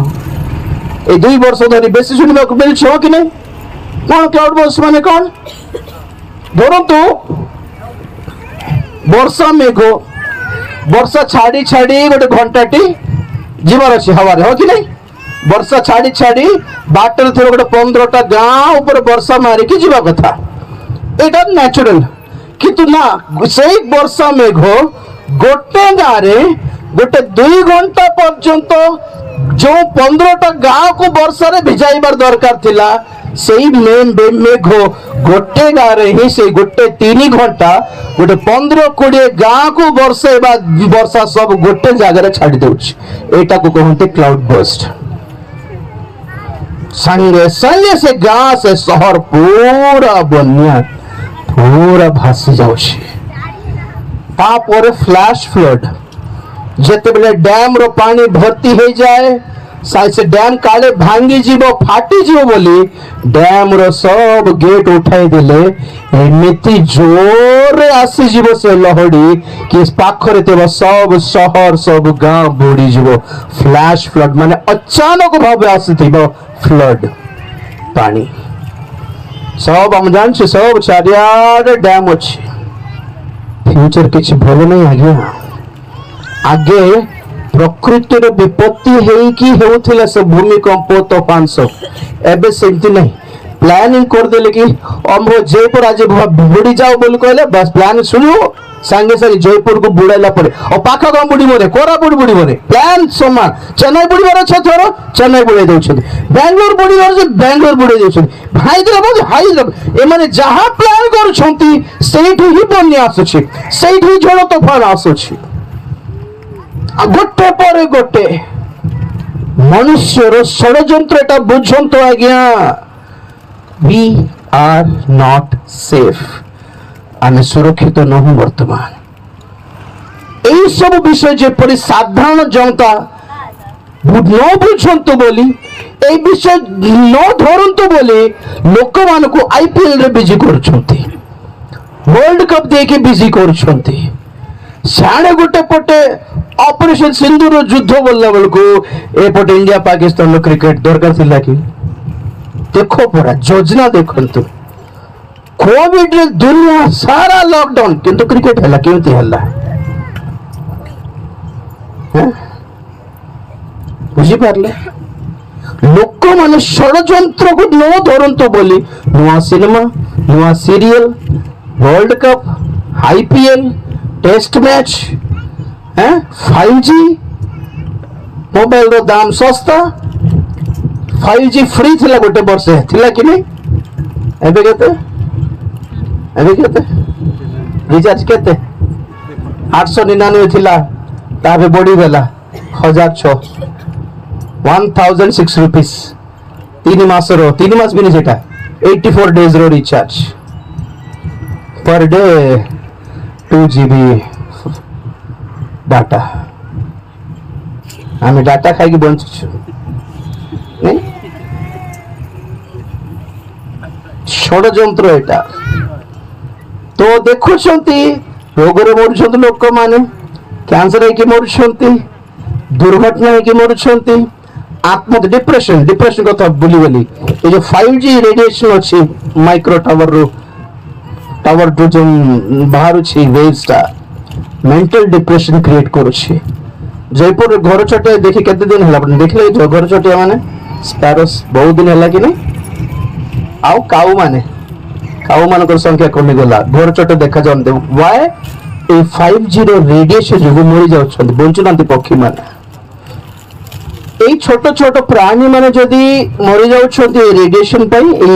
ए 2 वर्ष धरी बेसी शुणी मिलछो कि नहीं कौन क्लाउड बर्स्ट माने कौन धरतु वर्षा मेघ वर्षा छाड़ी छाड़ी गोटे घंटाटी जीवार अच्छे हवारे हो कि नहीं वर्षा छाड़ी छाड़ी बाटर थे गोटे 15टा गाँ ऊपर वर्षा मारिकी जीवा कथा एटा नेचुरल किंतु ना से वर्षा मेघ गोटे गाँव रे गोटे 2 घंटा पर्यंत जो 15टा गाँव को वर्षा रे भिजाइबार दरकार थिला सेई मेघ गोटे गाँव रे ही से गोटे 3 घंटा गोटे 15-20 गाँव को वर्षा सब गोटे जगह छाड़ी दउछि एटा को कहते क्लाउड बर्स्ट संगे संगे से गाँव से शहर पूरा बन्या पूरा भासी जाउछि तापर फ्लैश फ्लड जेते बेले डैम रो पानी भर्ती हो जाए से डैम काले भांगी जीव फाटी जीव बोली डैम रो सब गेट उठाई देले एमिति जोर आसी जीव से लहड़ी कि पाखरे तेबा सब शहर सब गांव बुड़ी जीव फ्लैश फ्लड माने अचानक भाव आसीथिबो फ्लड पानी सब हम जान से सब चारियाडे डैम अछि फ्यूचर किछ भलो नहीं आज्ञा आगे प्रकृति विपत्ति है सब भूमिकंप तोफान सब एबे सेमती नहीं प्लानिंग कर देले कि हम जयपुर आज बुड़ी जाओ बोल कहले बस प्लान सुनो सांगे सांगे जयपुर को बुड़ाइला पड़े और पाख गाँव बुड़ी मरे कोरापुट बुड़ी मरे प्लान समान चेन्नई बुड़ीबार अच्छे थोर चेन्नई बुड़ाई दौरान बेंगलोर बुड़ीबार बेंगलोर बुड़ाई दौरान हैदराबाद एमाने जहाँ प्लान कर बन्या आसुछि सेठी झड़ तोफान आसुछि गोटे पर गोटे मनुष्यर षड्यंत्र एटा बुझंतो आज्ञा वी आर नॉट सेफ आमे सुरक्षित नहु वर्तमान एई सब विषय जेपरि साधारण जनता न बुझंतो बोली एई विषय न धरंतो बोली लोक मान को आईपीएल रे बिजी करछंती वर्ल्ड कप देके बिजी करछंती साढ़े गोटे पटे ऑपरेशन सिंधुर युद्ध बोलला बेलू एपटे इंडिया पाकिस्तान क्रिकेट दरकार थिला कि देखो पड़ा योजना देखंतु कोविड रे दुनिया सारा लॉकडाउन किंतु क्रिकेट हला केमती हला बुझी पारले लोक माने षड्यंत्र को न धरंतु बोली नुआ सिनेमा नुआ serial world cup IPL test match 5G mobile रो दाम सस्ता 5G फ्री थिला गोटे वर्ष थिला कि नहीं एबे केते रिचार्ज केते 899 थिला ताबे बड़ी गला 1006 1006 रुपीस 3 मास भी नहीं सेटा 84 डेज रो रिचार्ज पर डे 2 GB डाटा आम डाटा खाई बंचु नहीं षड्यंत्र एटा तो देखुंट रोग मरुंट लोक मैंने कैंसर होकर मरुंट दुर्घटना है कि मरुछंती आत्महत्या डिप्रेशन डिप्रेशन कथा भूली गली ये जो 5G रेडिएशन अच्छी माइक्रो टावर जो बाहर वेव्स टा मेंटल डिप्रेशन क्रिएट करुछि जयपुर घर चटिया देखि केते दिन हला देखले जो घर चटिया माने स्पैरोस बहुत दिन हला कि नहीं आउ काऊ मानकर संख्या कमी गला घर चटिया देखा जानते why A 5G row radiation जो मरि जाउछन बंचुनांती पक्षी माने এই ছোট ছোট প্রাণী মানে যদি মরে যাচ্ছেন এই রেডিয়েশন পাই এই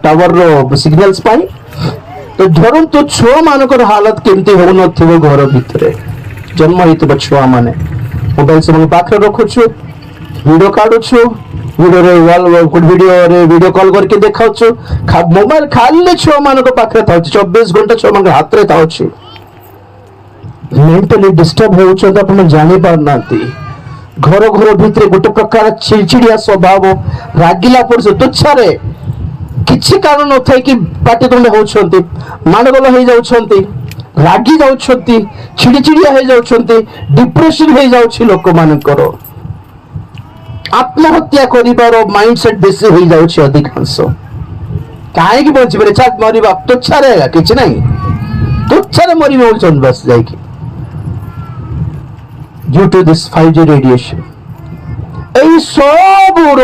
টাওয়ার র সিগন্যালস পাই তো ধরুন তো ছুয়া মানকর হালত কেমতি হউনথিব ঘর ভিতরে জন্ম হইতব ছুয়া মানে মোবাইল সঙ্গে পাখরে রখুଛୁ ভিডিও কাটুଛୁ ভিডিওরে ভিডিও কল করके দেখাউଛୁ মোবাইল খালি ছুয়া মানক পাখরে থাউছি 24 ঘন্টা ছুয়া মানক হাতরে থাউছি মেন্টালি ডিস্টার্ব হউଛନ୍ତି ଆପଣ ଜାଣି ପାରୁନାହାନ୍ତି घर घर भितर गोटे प्रकार चिड़चिड़िया स्वभाव रागिला पड़े तुच्छारे किसी कारण न था कि पाटितुंड होती माड़गोल हो जाती रागी जाऊँगी चिड़चिड़िया हो जाती डिप्रेशन हो जाऊँगी लोक मानकर आत्महत्या कर माइंडसेट बेसी हो जाऊँगी अधिकांश कहीं बचे चाल मरवा तुच्छारे कि ना तुच्छारे मरवे बोलते बस जा due to this 5G radiation এই সবর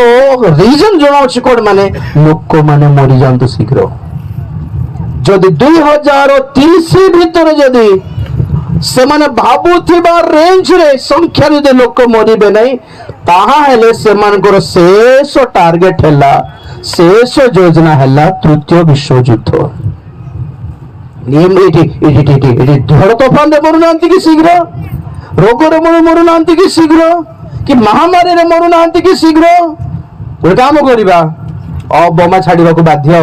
রিজন জଣାଉଛି কোন মানে লোক মানে মরি যান্ত শীঘ্র যদি 2030 ভিতরে যদি সেমানে ভাবুথিবা রেঞ্জ রে সংখ্যা যদি লোক মরিবে নাই তাহা হেলে সেমানকৰ শেষ টার্গেট হেলা শেষ যোজনা হেলা তৃতীয় বিশ্বযুদ্ধ নিয়ম এটি ঝড় তোফান মরুনাহাନ୍ତି কি শীঘ্র रोगरे मरुनाहांती कि शीघ्र कि महामारी रे मरुनाहांती कि शीघ्र गोटे काम करवा बोमा छाड़ा बाध्य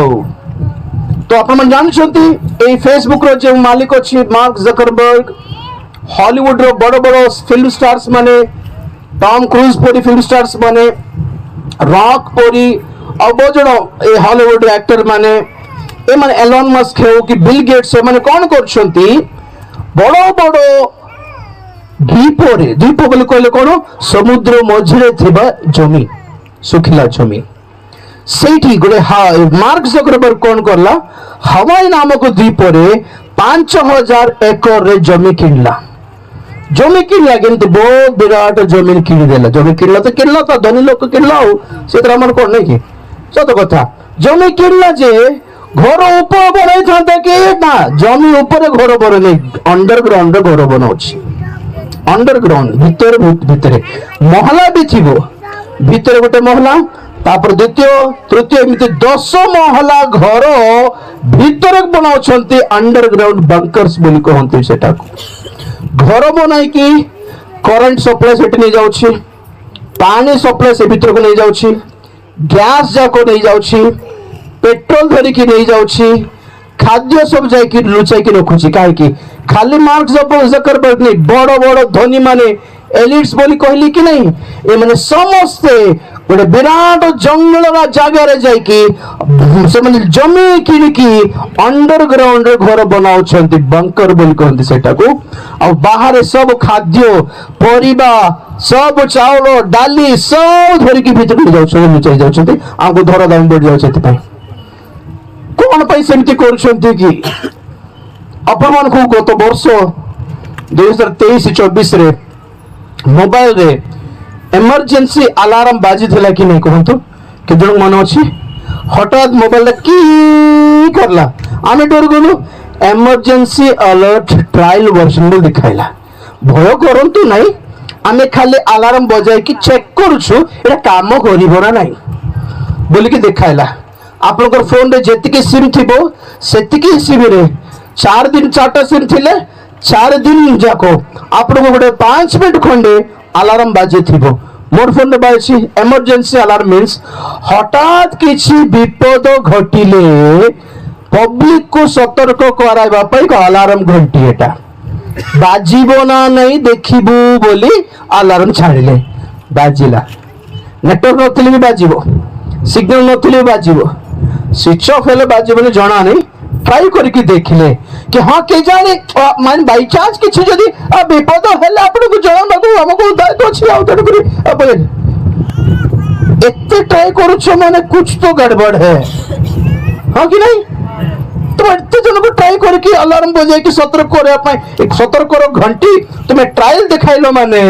तो आप जानते ये फेसबुक रो जो मालिक अच्छी मार्क जकरबर्ग हॉलीवुड रो बड़ बड़ फिल्म स्टार्स माने टॉम क्रूज परी फिल्म स्टार्स माने रॉक परी और बहुत जन ए हॉलीवुड एक्टर माने ए माने एलन मस्क हो कि बिल गेट्स माने कौन करछंती बड़ बड़ द्वीप बोले कहले कौन समुद्र मझे थिबा जमी सुखिला जमी सेठी गोटे मार्क जकरबर्ग कौन करला हवाई नामक द्वीप 5000 एकर रे जमी किनला किंतु बहुत विराट जमीन किनीदेला जमी किनला तो धनी लोक किनला से आम कौन नहीं कि सत कथा जमी किनला जे घर ऊपर बनाई था कि ना जमी ऊपर घर बन अंडरग्राउंड घर बनाऊँ अंडरग्राउंड भितर महला भी थी भितर गोटे महला तापर द्वितीय तृतीय एमती 10 महला घर भितर बनाउछंती अंडरग्राउंड बंकर्स बोली कहंती सेटा घर बनाई कि करंट सप्लाई सेट नहीं जाउछि पानी सप्लाई से भितर को नहीं जाउछि गैस जाको नहीं जाउछि पेट्रोल धरी की नहीं जाउछि खाद्य सब जाई लुचाई की रखुछि काहे कि खाली मार्क जकरबर्ग नहीं बड़ बड़ धनी माने एलिट्स बोली कहली कि नहीं ए माने समस्ते गोटे विराट जंगल जगह रे जाई कि से माने जमी किनिकी अंडरग्राउंड रे घर बनाउछंती बंकर बोली कहंती सेटा को आ बाहर सब खाद्य परिबा सब चावल डाली सब धरी की भीतर जाउछंती लुचाई जाउछंती आगो धरा दाम बढ़ जाउछंती पई कौन पाई सेमती करुछंती कि अपन को गत वर्ष 2023-24 रे मोबाइल रे इमरजेंसी अलार्म बाजी थिला कि नहीं कहंतु के जन मन अछि हठात मोबाइल रे की करला आमे डर गनु इमरजेंसी अलर्ट ट्रायल वर्जन बोल दिखाइला भय करंतु नहीं आमे खाली अलार्म बजाय कि चेक करूछु एटा काम करिबो ना नहीं बोली कि दिखाइला आपनकर फोन रे जेतिकी सिम थिबो सेतिकी सिम रे 4 दिन 4टा सिम थिले 4 दिन जाको आपन को गोटे 5 मिनट खंडे अलार्म बाजे थिबो मोर फोन रे बाजी इमरजेंसी अलार्म मींस हठात किछि विपद घटिले पब्लिक को सतर्क कराइबा पई को अलार्म घंटी एटा बाजीबो ना नहीं देखिबू बोली अलार्म छाड़िले बाजिला नेटवर्क नथिले भी बाजिबो सिग्नल नथिले बाजिबो स्विच ऑफ हेले बाजिबो ने जणा नहीं ट्राई करके देखले कि हाँ के जाने मान बाई चांस किछि जदी विपद हेले आपन को जणा बाबू हमको दायित्व अछि आ तण करी अब एते ट्राई करू छ माने कुछ तो गड़बड़ है, हाँ कि नहीं? तुम एते जन को ट्राई करके अलार्म बजाय कि सतर्क करे पाए एक सतर्क करो घंटी तुम्हें ट्रायल दिखाइलो माने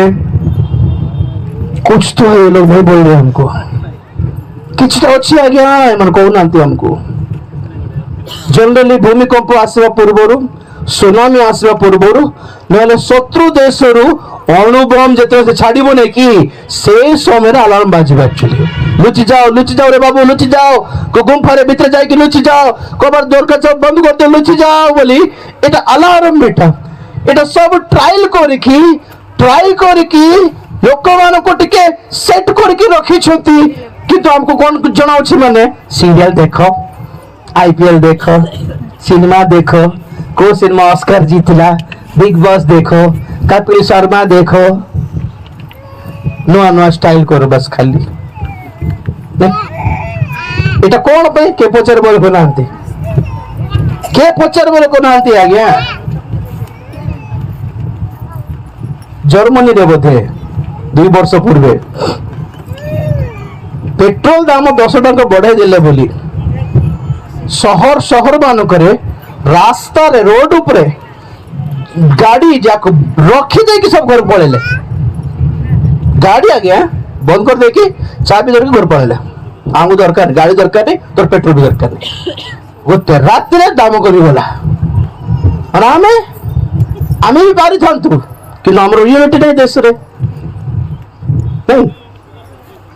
कुछ तो है। लोग नहीं बोल रहे हमको किछटा अछि आज्ञा मन कहू नांती हमको जनरली भूमिकंप आसवा पूर्वरु सुनामी आसवा पूर्वरु नहले शत्रु देशरु अणुबम जेते से छाड़िबो नै कि से समय अलार्म बाजिबा एक्चुअली लुचि जाओ रे बाबू लुचि जाओ को गुम्फारे भीतर जाय कि लुचि जाओ कबर दोर का सब बंद कर दे लुचि जाओ बोली एटा अलार्म बेटा एटा सब ट्रायल करके लोक मान को टिके सेट करके रखी छथि किंतु हमको कौन जणाउछि माने सीरियल देखो आईपीएल देखो सिनेमा देखो को सिनेमा ऑस्कर जीतला बिग बॉस देखो कपिल शर्मा देखो नुआ नुआ स्टाइल करो बस खाली एटा कौन पे के पचर बोल को नांती आज्ञा जर्मनी रे बोधे 2 वर्ष पूर्वे पेट्रोल दाम 10 टंका बढ़ाई देले बोली शहर मानकरे रास्ता रे रोड उपरे गाड़ी जाक रखी दे कि सब घर पळेले गाड़ी आज्ञा बंद कर दे कि चाबी धर के घर पळेले आमु दरकार गाड़ी दरकार नहीं तोर पेट्रोल भी दरकार नहीं गोटे रात रे दाम करी गला और आमे भी बारी थांतु कि हमरो यूनिट नहीं देश रे नहीं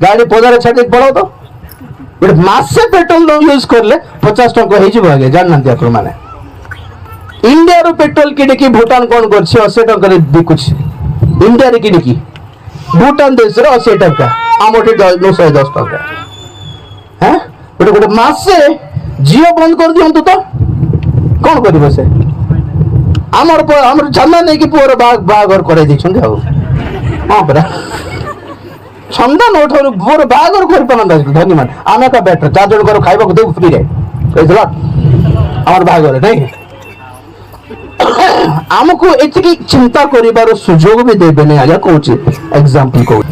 गाड़ी पदारे छाड़ी पड़ो तो गोटे मासे पेट्रोल न यूज करले 50 टंका हो जिवो आगे जान नांती आपण माने इंडिया रो पेट्रोल किने की भूटान कोन करछि 80 टंका रे बिकुछि इंडिया रे किने की भूटान देश रे 80 टंका आमोटे 910 टंका हैं गोटे मासे जियो बंद कर दियंतु तो कोन करिवो से हमर छंदा नहीं कि पुअर बागर करे दै छन हां हां बरा छंदा न उठो पुअर बागर कर पनंदा धन्यवाद आमे का बेटर 4 जण कर खाइबो दे फ्री रे बुझला हमर बागर नहीं हमको एतिकी चिंता करिबार सुजोग भी देबे नै आजा कहूची एग्जांपल कहू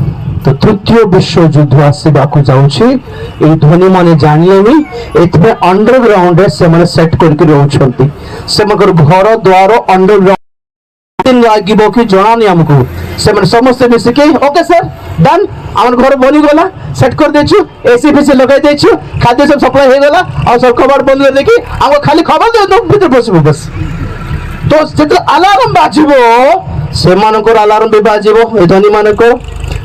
तो तृतीय विश्व युद्ध आसवा को जाउछि ए ध्वनि माने जानले भी एतबे अंडरग्राउंड रे से माने सेट करके रहउछंती से मगर घर द्वार अंडरग्राउंड दिन लागिबो कि जणा नै हमको से माने समस्त मिसे के ओके सर डन हमर घर बनी गला सेट कर देछु एसी फीसी लगाई देछु खाद्य सब सप्लाई हो गला और सब कबाड़ बंद कर देखि हमको खाली खबर दे दो भीतर बसबो बस तो जेते अलार्म बाजिबो से मानकर अलार्म भी बाजिबो ए ध्वनि मानको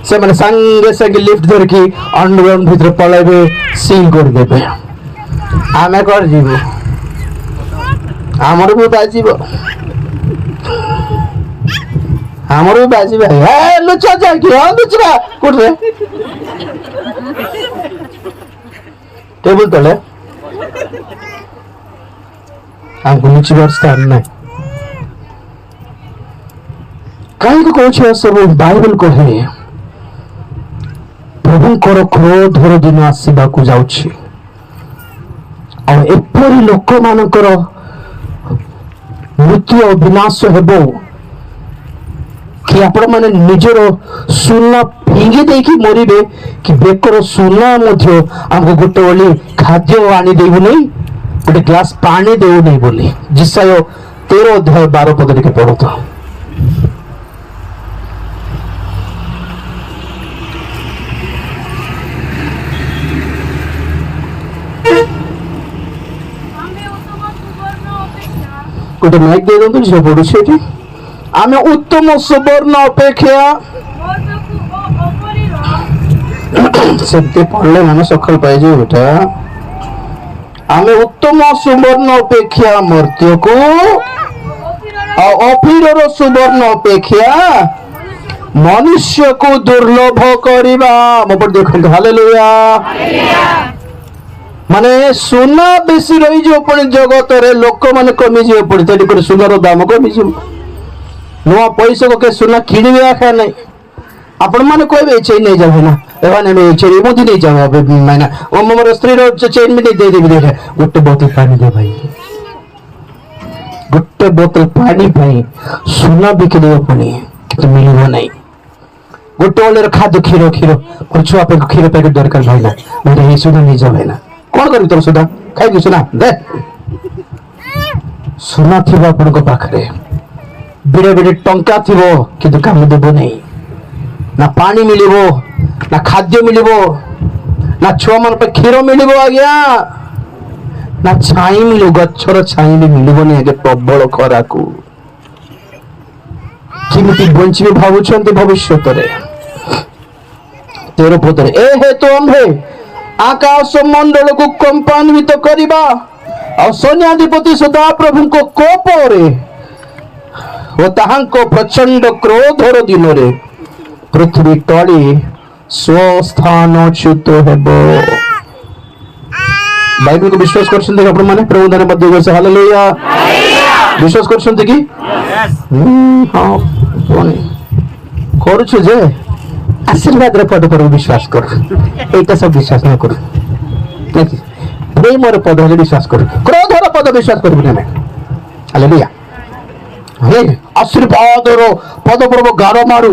से माने संगे संगे लिफ्ट धर की अंडरग्राउंड भीतर पळाइबे सील कर देबे आमे कर जीवो हमर भी बाजिबो हे लुचा जा कि हां लुचरा कोठ रे टेबल तले हमको लुचिबार स्थान नहीं कहीं को कहछ सब बाइबल कहे प्रभुଙ୍କର କ୍ରୋଧର ଦିନ ଆସିବାକୁ ଯାଉଛି ଆଉ ଏପରି ଲୋକମାନଙ୍କର ମୃତ୍ୟୁ ଓ ବିନାଶ ହେବ कि आपण माने निजर सुना फिंगी देकी मरिबे कि बेकर सुना मध्य हमको गोटे बोली खाद्य आनी देबु नहीं गोटे ग्लास पानी देबु नहीं बोली जिसाय 13 अध्याय 12 पद के पढ़ो तो गोटे माइक दे दो जो पढ़ु छे आमे उत्तम सुवर्ण अपेक्षा सत्य पढ़ले मन सखल पाए जे बेटा आमे उत्तम सुवर्ण अपेक्षा मर्त्य को अफिरर सुवर्ण अपेक्षा मनुष्य को दुर्लभ करिबा मोपर देखो हालेलुया माने सोना बेसी रही जो पण जगत रे लोक माने कमी जे पड़ी तडी कर सुनार दाम कमी जे नुआ पैसा को के सुना किणवे आखा नहीं आपण माने कहबे चेन नहीं जाबे ना एवाने में चेन मोदी नहीं जाबे माने ओ मोर स्त्री रो चेन में दे देबे दे गोटे बोतल पानी दे भाई ଗୋଟେ ବୋତଲ ପାଣି ପାଇଁ ସୁନା ବିକିଦେବ ପୁଣି କିନ୍ତୁ ମିଳିବ ନାହିଁ। ଗୋଟେ ଓଳିର ଖାଦ୍ୟ କ୍ଷୀର ମୋର ଛୁଆ ପାଇଁ କ୍ଷୀର ପ୍ୟାକେଟ ଦରକାର ଭାଇନା, ଭାଇନା ଏଇ ସୁନା ନେଇଯା ଭାଇନା। କଣ କରିବି ତୋର ସୁନା? ଖାଇବି ସୁନା ଦେ। ସୁନା ଥିବ ଆପଣଙ୍କ ପାଖରେ, ବିଡେ ବିଡେ ଟଙ୍କା ଥିବ କିନ୍ତୁ କାମ ଦେବ ନାହିଁ। ନା ପାଣି ମିଳିବ, ନା ଖାଦ୍ୟ ମିଳିବ, ନା ଛୁଆ ମାନଙ୍କ ପାଇଁ କ୍ଷୀର ମିଳିବ ଆଜ୍ଞା, ନା ଛାଇ ମିଳିବ। ଗଛର ଛାଇ ବି ମିଳିବନି ଆଜ୍ଞା ପ୍ରବଳ ଖରାକୁ। କେମିତି ବଞ୍ଚିବେ ଭାବୁଛନ୍ତି ଭବିଷ୍ୟତରେ? 13 ପଦରେ ଏ ହେତୁ ଆମ୍ଭେ ଆକାଶ ମଣ୍ଡଳକୁ କମ୍ପାନ୍ବିତ କରିବା ଆଉ ସୈନ୍ୟାଧିପତି ସଦାପ୍ରଭୁଙ୍କ କୋପରେ ଓ ତାହାଙ୍କ ପ୍ରଚଣ୍ଡ କ୍ରୋଧର ଦିନରେ ପୃଥିବୀ ତଳେ ସ୍ୱସ୍ଥାନଚ୍ୟୁତ ହେବ। ବାଇବେଲକୁ ବିଶ୍ୱାସ କରୁଛନ୍ତି ଆପଣ ମାନେ? ପ୍ରଭୁ ଧନ୍ୟବାଦ ଦେଉଛି। ହାଲେଲୁୟା। ବିଶ୍ୱାସ କରୁଛନ୍ତି କି? ହଁ କରୁଛୁ ଯେ ଆଶୀର୍ବାଦର ପଦ પર ବିଶ୍ୱାସ କର, ଏଇଟା ସବୁ ବିଶ୍ୱାସ ନ କରୁ। ପ୍ରେମର ପଦ ହେଲେ ବିଶ୍ୱାସ କରୁ, କ୍ରୋଧର ପଦ ବିଶ୍ୱାସ କରିବୁନି ଆମେ। ହାଲେଲୁୟା। ଆଶୀର୍ବାଦର ପଦ ପର୍ବ ଗାର ମାରୁ,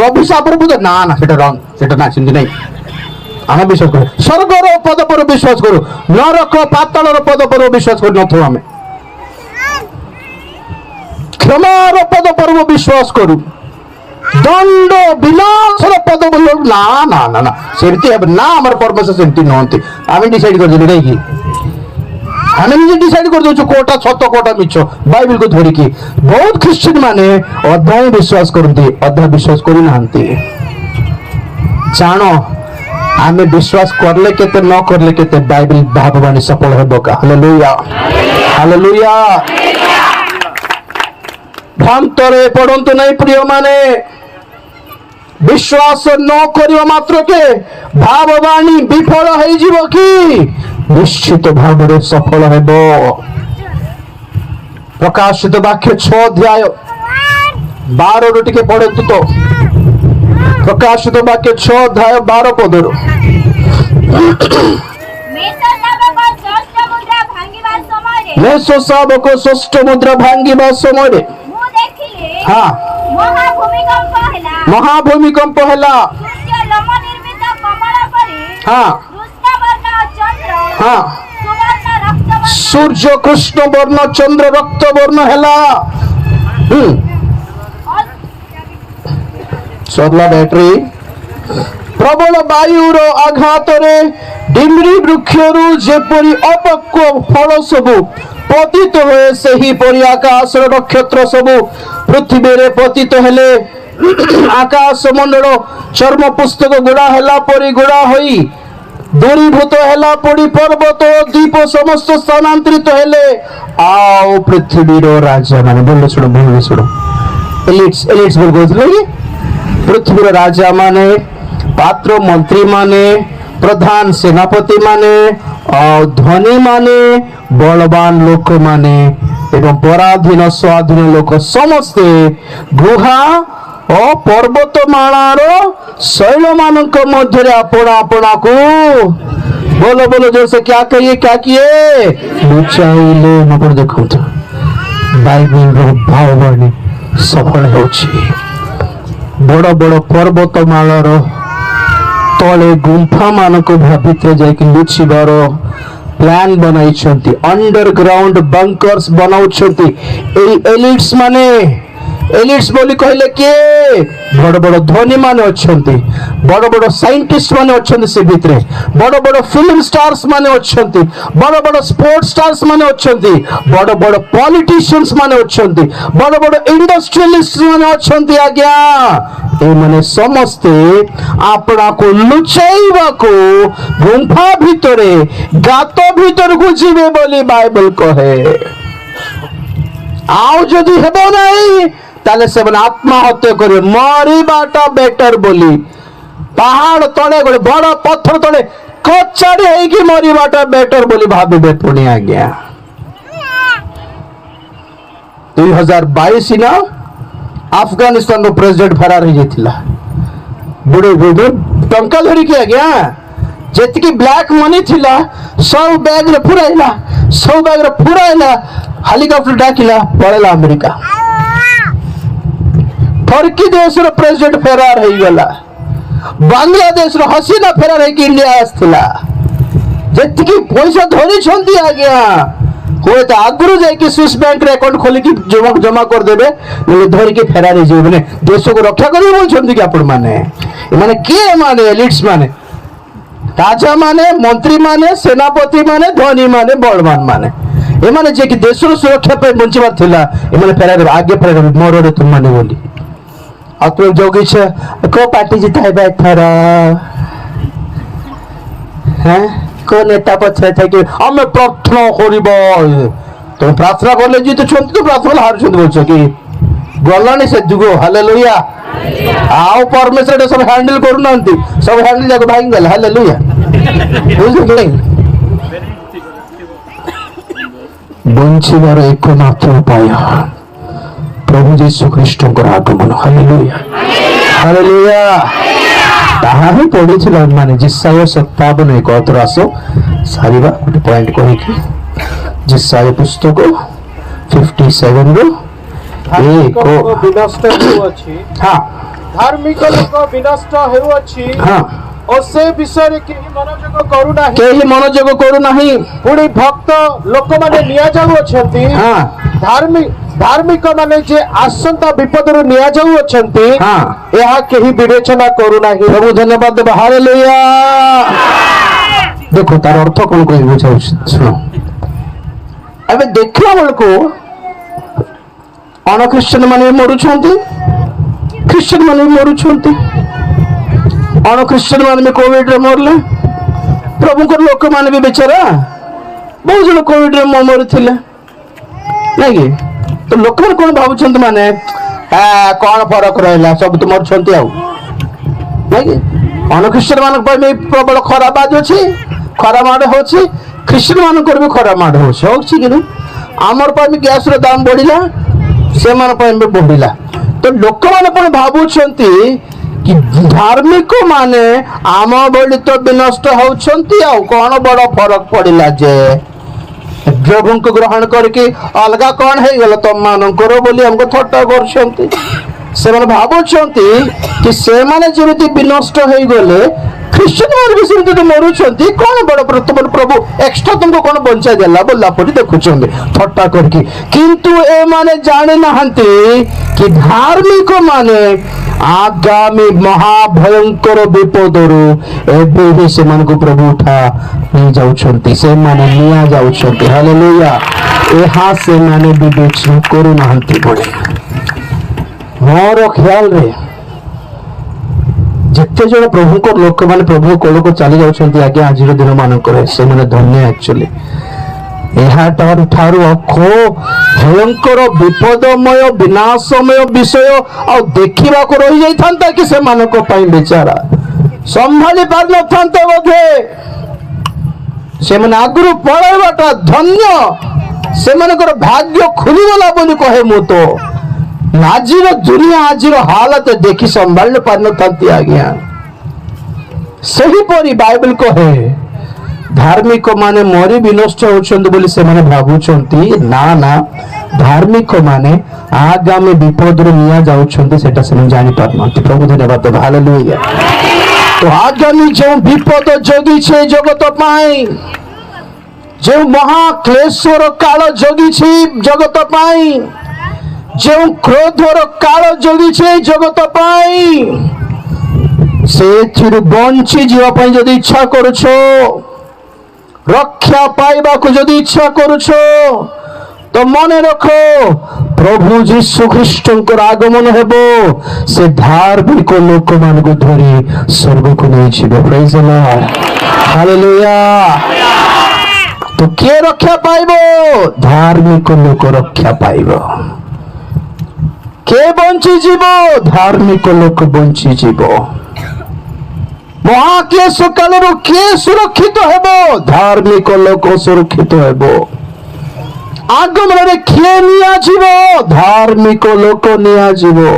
ଅଭିଶାପର ପଦ ନା ନା ସେଟା ରଙ୍ଗ, ସେଟା ନା ସେମିତି ନାହିଁ। ଆମେ ବିଶ୍ୱାସ କରୁ ସ୍ୱର୍ଗର ପଦ ପର୍ବ ବିଶ୍ୱାସ କରୁ, ନରକ ପାତାଳର ପଦ ପର୍ବ ବିଶ୍ୱାସ କରିନଥାଉ ଆମେ। କ୍ଷମାର ପଦ ପର୍ବ ବିଶ୍ୱାସ କରୁ, ଦଣ୍ଡ ବିନାଶର ପଦ ନା ନା ନା ନା ସେମିତି ହେବ ନା। ଆମର ପରମେଶ୍ୱର ସେମିତି ନୁହନ୍ତି। ଆମେ ଡିସାଇଡ୍ କରିଦେଲୁ ନାଇକି, ଆମେ ନିଜେ ଡିସାଇଡ୍ କରିଦଉଛୁ କୋଉଟା ସତ କୋଉଟା ମିଛ ବାଇବେଲକୁ ଧରିକି। ବହୁତ ଖ୍ରୀଷ୍ଟିଆନ ମାନେ ଅଧା ହିଁ ବିଶ୍ୱାସ କରନ୍ତି, ଅଧା ବିଶ୍ୱାସ କରୁନାହାନ୍ତି। ଜାଣ ଆମେ ବିଶ୍ୱାସ କଲେ କେତେ ନ କଲେ କେତେ ବାଇବେଲ ଭାବବାଣୀ ସଫଳ ହେବ କା? Hallelujah hallelujah. ଭ୍ରାନ୍ତରେ ପଡନ୍ତୁ ନାହିଁ ପ୍ରିୟ ମାନେ। ବିଶ୍ୱାସ ନ କରିବା ମାତ୍ରକେ ଭାବବାଣୀ ବିଫଳ ହେଇଯିବ କି? ନିଶ୍ଚିତ ଭାବରେ ସଫଳ ହେବ। ପ୍ରକାଶିତ ବାକ୍ୟ 6 ଅଧ୍ୟାୟ 12ରୁ ଟିକେ ପଢନ୍ତୁ ତ। ପ୍ରକାଶିତ ବାକ୍ୟ 6 ଅଧ୍ୟାୟ 12 ପଦରୁ। ମେଷ ଶାବକ ଷଷ୍ଠ ମୁଦ୍ରା ଭାଙ୍ଗିବା ସମୟରେ ହଁ ମହାଭୂମିକମ୍ପ ହେଲା। ହଁ ହଁ ସୂର୍ଯ୍ୟ କୃଷ୍ଣ ବର୍ଣ୍ଣ ଚନ୍ଦ୍ର ରକ୍ତ ବର୍ଣ୍ଣ ହେଲା। ସରିଲା ବ୍ୟାଟେରୀ। ପ୍ରବଳ ବାୟୁର ଆଘାତରେ ଡିମ୍ରି ବୃକ୍ଷରୁ ଯେପରି ଅପକ୍ୱ ଫଳ ସବୁ ପତିତ ହୁଏ, ସେହିପରି ଆକାଶର ନକ୍ଷତ୍ର ସବୁ ପୃଥିବୀରେ ପତିତ ହେଲେ। ଆକାଶ ମଣ୍ଡଳ ଚର୍ମ ପୁସ୍ତକ ଗୁଡା ହେଲା ପରି ଗୁଡା ହୋଇ ଦୂରୀଭୂତ ହେଲା ପରି ପର୍ବତ ଦ୍ୱୀପ ସମସ୍ତ ସ୍ଥାନାନ୍ତରିତ ହେଲେ। ଆଉ ପୃଥିବୀର ରାଜା ମାନେ ଭଲ ଶୁଣ ଏଲିଟ୍ସ ବୋଲି କହୁଥିଲେ କି? ପୃଥିବୀର ରାଜା ମାନେ, ପାତ୍ର ମନ୍ତ୍ରୀ ମାନେ, ପ୍ରଧାନ ସେନାପତି ମାନେ, ଧନୀ ମାନେ, ବଳବାନ ଲୋକମାନେ ଏବଂ ପରାଧୀନ ସ୍ୱାଧୀନ ଲୋକ ସମସ୍ତେ ଗୁହା ଓ ପର୍ବତମାଳାର ଶୈଳ ମାନଙ୍କ ମଧ୍ୟରେ ଆପଣା ଆପଣାକୁ बोलो बोलो जोर से क्या किए लुचाइले। ଆପଣ ଦେଖନ୍ତୁ ବାଇବେଲର ଭାବବାଣୀ ସଫଳ ହେଉଛି। ବଡ଼ ବଡ଼ ପର୍ବତମାଳାର ତଳେ ଗୁମ୍ଫା ମାନଙ୍କୁ ଭିତରେ ଯାଇକି ଲୁଚିବାର ପ୍ଲାନ ବନାଇଛନ୍ତି। अंडरग्राउंड बंकर्स बनाउଛନ୍ତି এই एलिट्स माने। एलिट्स बोली कहले के बड़ बड़ धनी माने अछंती, बड़ बड़ साइंटिस्ट माने अछंती, से भितरे बड़ बड़ फिल्म स्टार्स माने अछंती, बड़ बड़ स्पोर्ट्स स्टार्स माने अछंती, बड़ बड़ पॉलिटिशियंस माने अछंती, बड़ बड़ इंडस्ट्रियलिस्ट माने अछंती। आज्ञा ए माने समस्ते आपना को लुचाइबा को गुंफा भितरे गात भितर को जीवे बोली बाइबल कहे। आओ जदि हेबो नहीं ताले से आत्महत्या करे मरिबाटा बेटर बोली पहाड़ तले गोटे बड़ पत्थर तले कचाड़ी होगी मरिबाटा बेटर बोली भाविबे पुणी। आज्ञा 2022 ना अफगानिस्तान रो प्रेसिडेंट फरार हो जाता बुढ़े बुढ़े टंका धरिकी। आज्ञा जेतिकी ब्लैक मनी थिला सब बैग रे फुराइला, सब बैग रे फुराइला हेलिकॉप्टर डाकिला पड़ेला अमेरिका टर्की देश रो प्रेसिडेंट फेरार हो गला बांग्लादेश रो हसीना फेरार है कि इंडिया आसथिला जेतिकी पैसा धरी छंती आज्ञा हुए तो आगुरु जाए कि स्विस बैंक रे अकाउंट खोली कि जमा कर देबे नले धरी के फेरार हो जे माने देश को रक्षा करी बोल छंती कि आपण माने के माने एलिट्स माने राजा माने मंत्री माने सेनापति माने धनी माने बलवान माने ए माने जे कि देश रो सुरक्षा पे बंचबार थिला ए माने फेरार आगे फेरार मोर रे तुम माने बोली आ तो जोगी छे को पार्टी जिताइबा एथर हैं को नेता पछे थे कि हमें प्रार्थना करिबो तो प्रार्थना करले जी तो छंती तो प्रार्थना हार छंती बोलछ कि गलानी से दुगो हालेलुया आओ परमेश्वर सब हैंडल करूनांती सब हैंडल जाको भाई गल हालेलुया बुझले बंचिबार एकमात्र उपाय प्रभु यीशु ख्रीष्टଙ୍କର आगमन हालेलुया हालेलुया ताहा ही पढिছিল माने जिसाय 57 एक अथर आसो सारिबा गोटे पॉइंट कहि कि जिसाय पुस्तक 57 रो एको विनष्ट हेउअछि हां धार्मिक लोक विनष्ट हेउअछि हां ओ से विषय रे केही मनोजोग करू नाही पुणी भक्त लोक माने निया जाउ अछंती हां धार्मिक माने जे आसंता विपद रु निया जाउ अछंती हां एहा केही विवेचना करू नाही प्रभु धन्यवाद देबा हालेलुया देखो तार अर्थ कोन कोइ बुझाउ सुनो अबे देखला बलको अन क्रिश्चियन माने मरुछंती क्रिश्चियन माने मरुछंती अन क्रिश्चियन माने कोविड रे मरले प्रभु को लोक माने भी बेचारा बहुत जन कोविड रे मरथिले नहीं तो लोक माने कोन भाबुछंती माने कौन फरक रहा सब तो मरछंती आउ नहीं अन क्रिश्चियन मान प्रबल खरा बाज अच्छी खरा माड़ हो क्रिश्चियन मान भी खरा माड़ हो कि आमर गैस रो दाम बढ़िला से बढ़िला तो लोक मैंने भावुंट कि धार्मिक माने आम भली तो विनष्ट होती कौन बड़ फरक पड़ा जे प्रभु को ग्रहण करके अलग कौन है गल तुम मानकर बोली हमको थट्टा कर भावुंट कि से माने जमी विनष्ट हो गले क्रिश्चियन मान भी सेमती तो मरुंट कौन बड़ तुम प्रभु एक्स्ट्रा तुमको कौन बंचा देला बोला परी देखुं थट्टा करके किंतु ए माने जाने नहांती कि धार्मिक माने आगामी महाभयंकर विपदरु एबे ही से मन को प्रभु उठा नहीं जाउछंती से माने निया जाउछंती हालेलुया एहा से माने विवेचना करू नहांती पड़े मोर ख्याल रे जिते जन प्रभु को लोक माने प्रभु कोल को चली जाउछंती आगे आज दिन मानकर से माने धन्य एक्चुअली एहाटार ठारू अखो भयंकर विपदमय विनाशमय विषय आ देखिबा को रही जाई थांता कि से मानको पई बेचारा संभाली पार न थांते बोधे से माने आगुरु पळाइबाटा धन्य से मानकर भाग्य खुली गला बोली कहे मु तो आजिर दुनिया आजिर हालत देखि संभाल पार न थांती आज्ञा सही परी बाइबल कहे धार्मिक माने मरी विनष्ट होछंती बोली से माने भाबुछंती ना ना धार्मिक माने आगामी विपद रे निया जाउछंती सेटा से जानि पारनंती प्रभु धन्यवाद हालेलुया तो आगामी जो विपद जोगी छे जगत पाई जो महाक्लेशर काल जोगी छे जगत पाई जो क्रोधर काल जोगी छे जगत पाई से थिरु बंची जीवा पाई जदी इच्छा करूछो रक्षा पाइबा को जदि इच्छा करुछो तो मने रखो प्रभु यीशु ख्रीष्टंकर आगमन हेबो से धार्मिक लोक मान को धरी स्वर्ग को नहीं छिबो प्रेज द लॉर्ड हालेलुया तो के रक्षा पाइबो धार्मिक लोक रक्षा पाइबो के बंची जीवो धार्मिक लोक बंची जीवो महाक्लेश कालर किए सुरक्षित हेबो धार्मिक लोक सुरक्षित हेबो आगमन रे किए निया जीवो धार्मिक लोक निया जीवो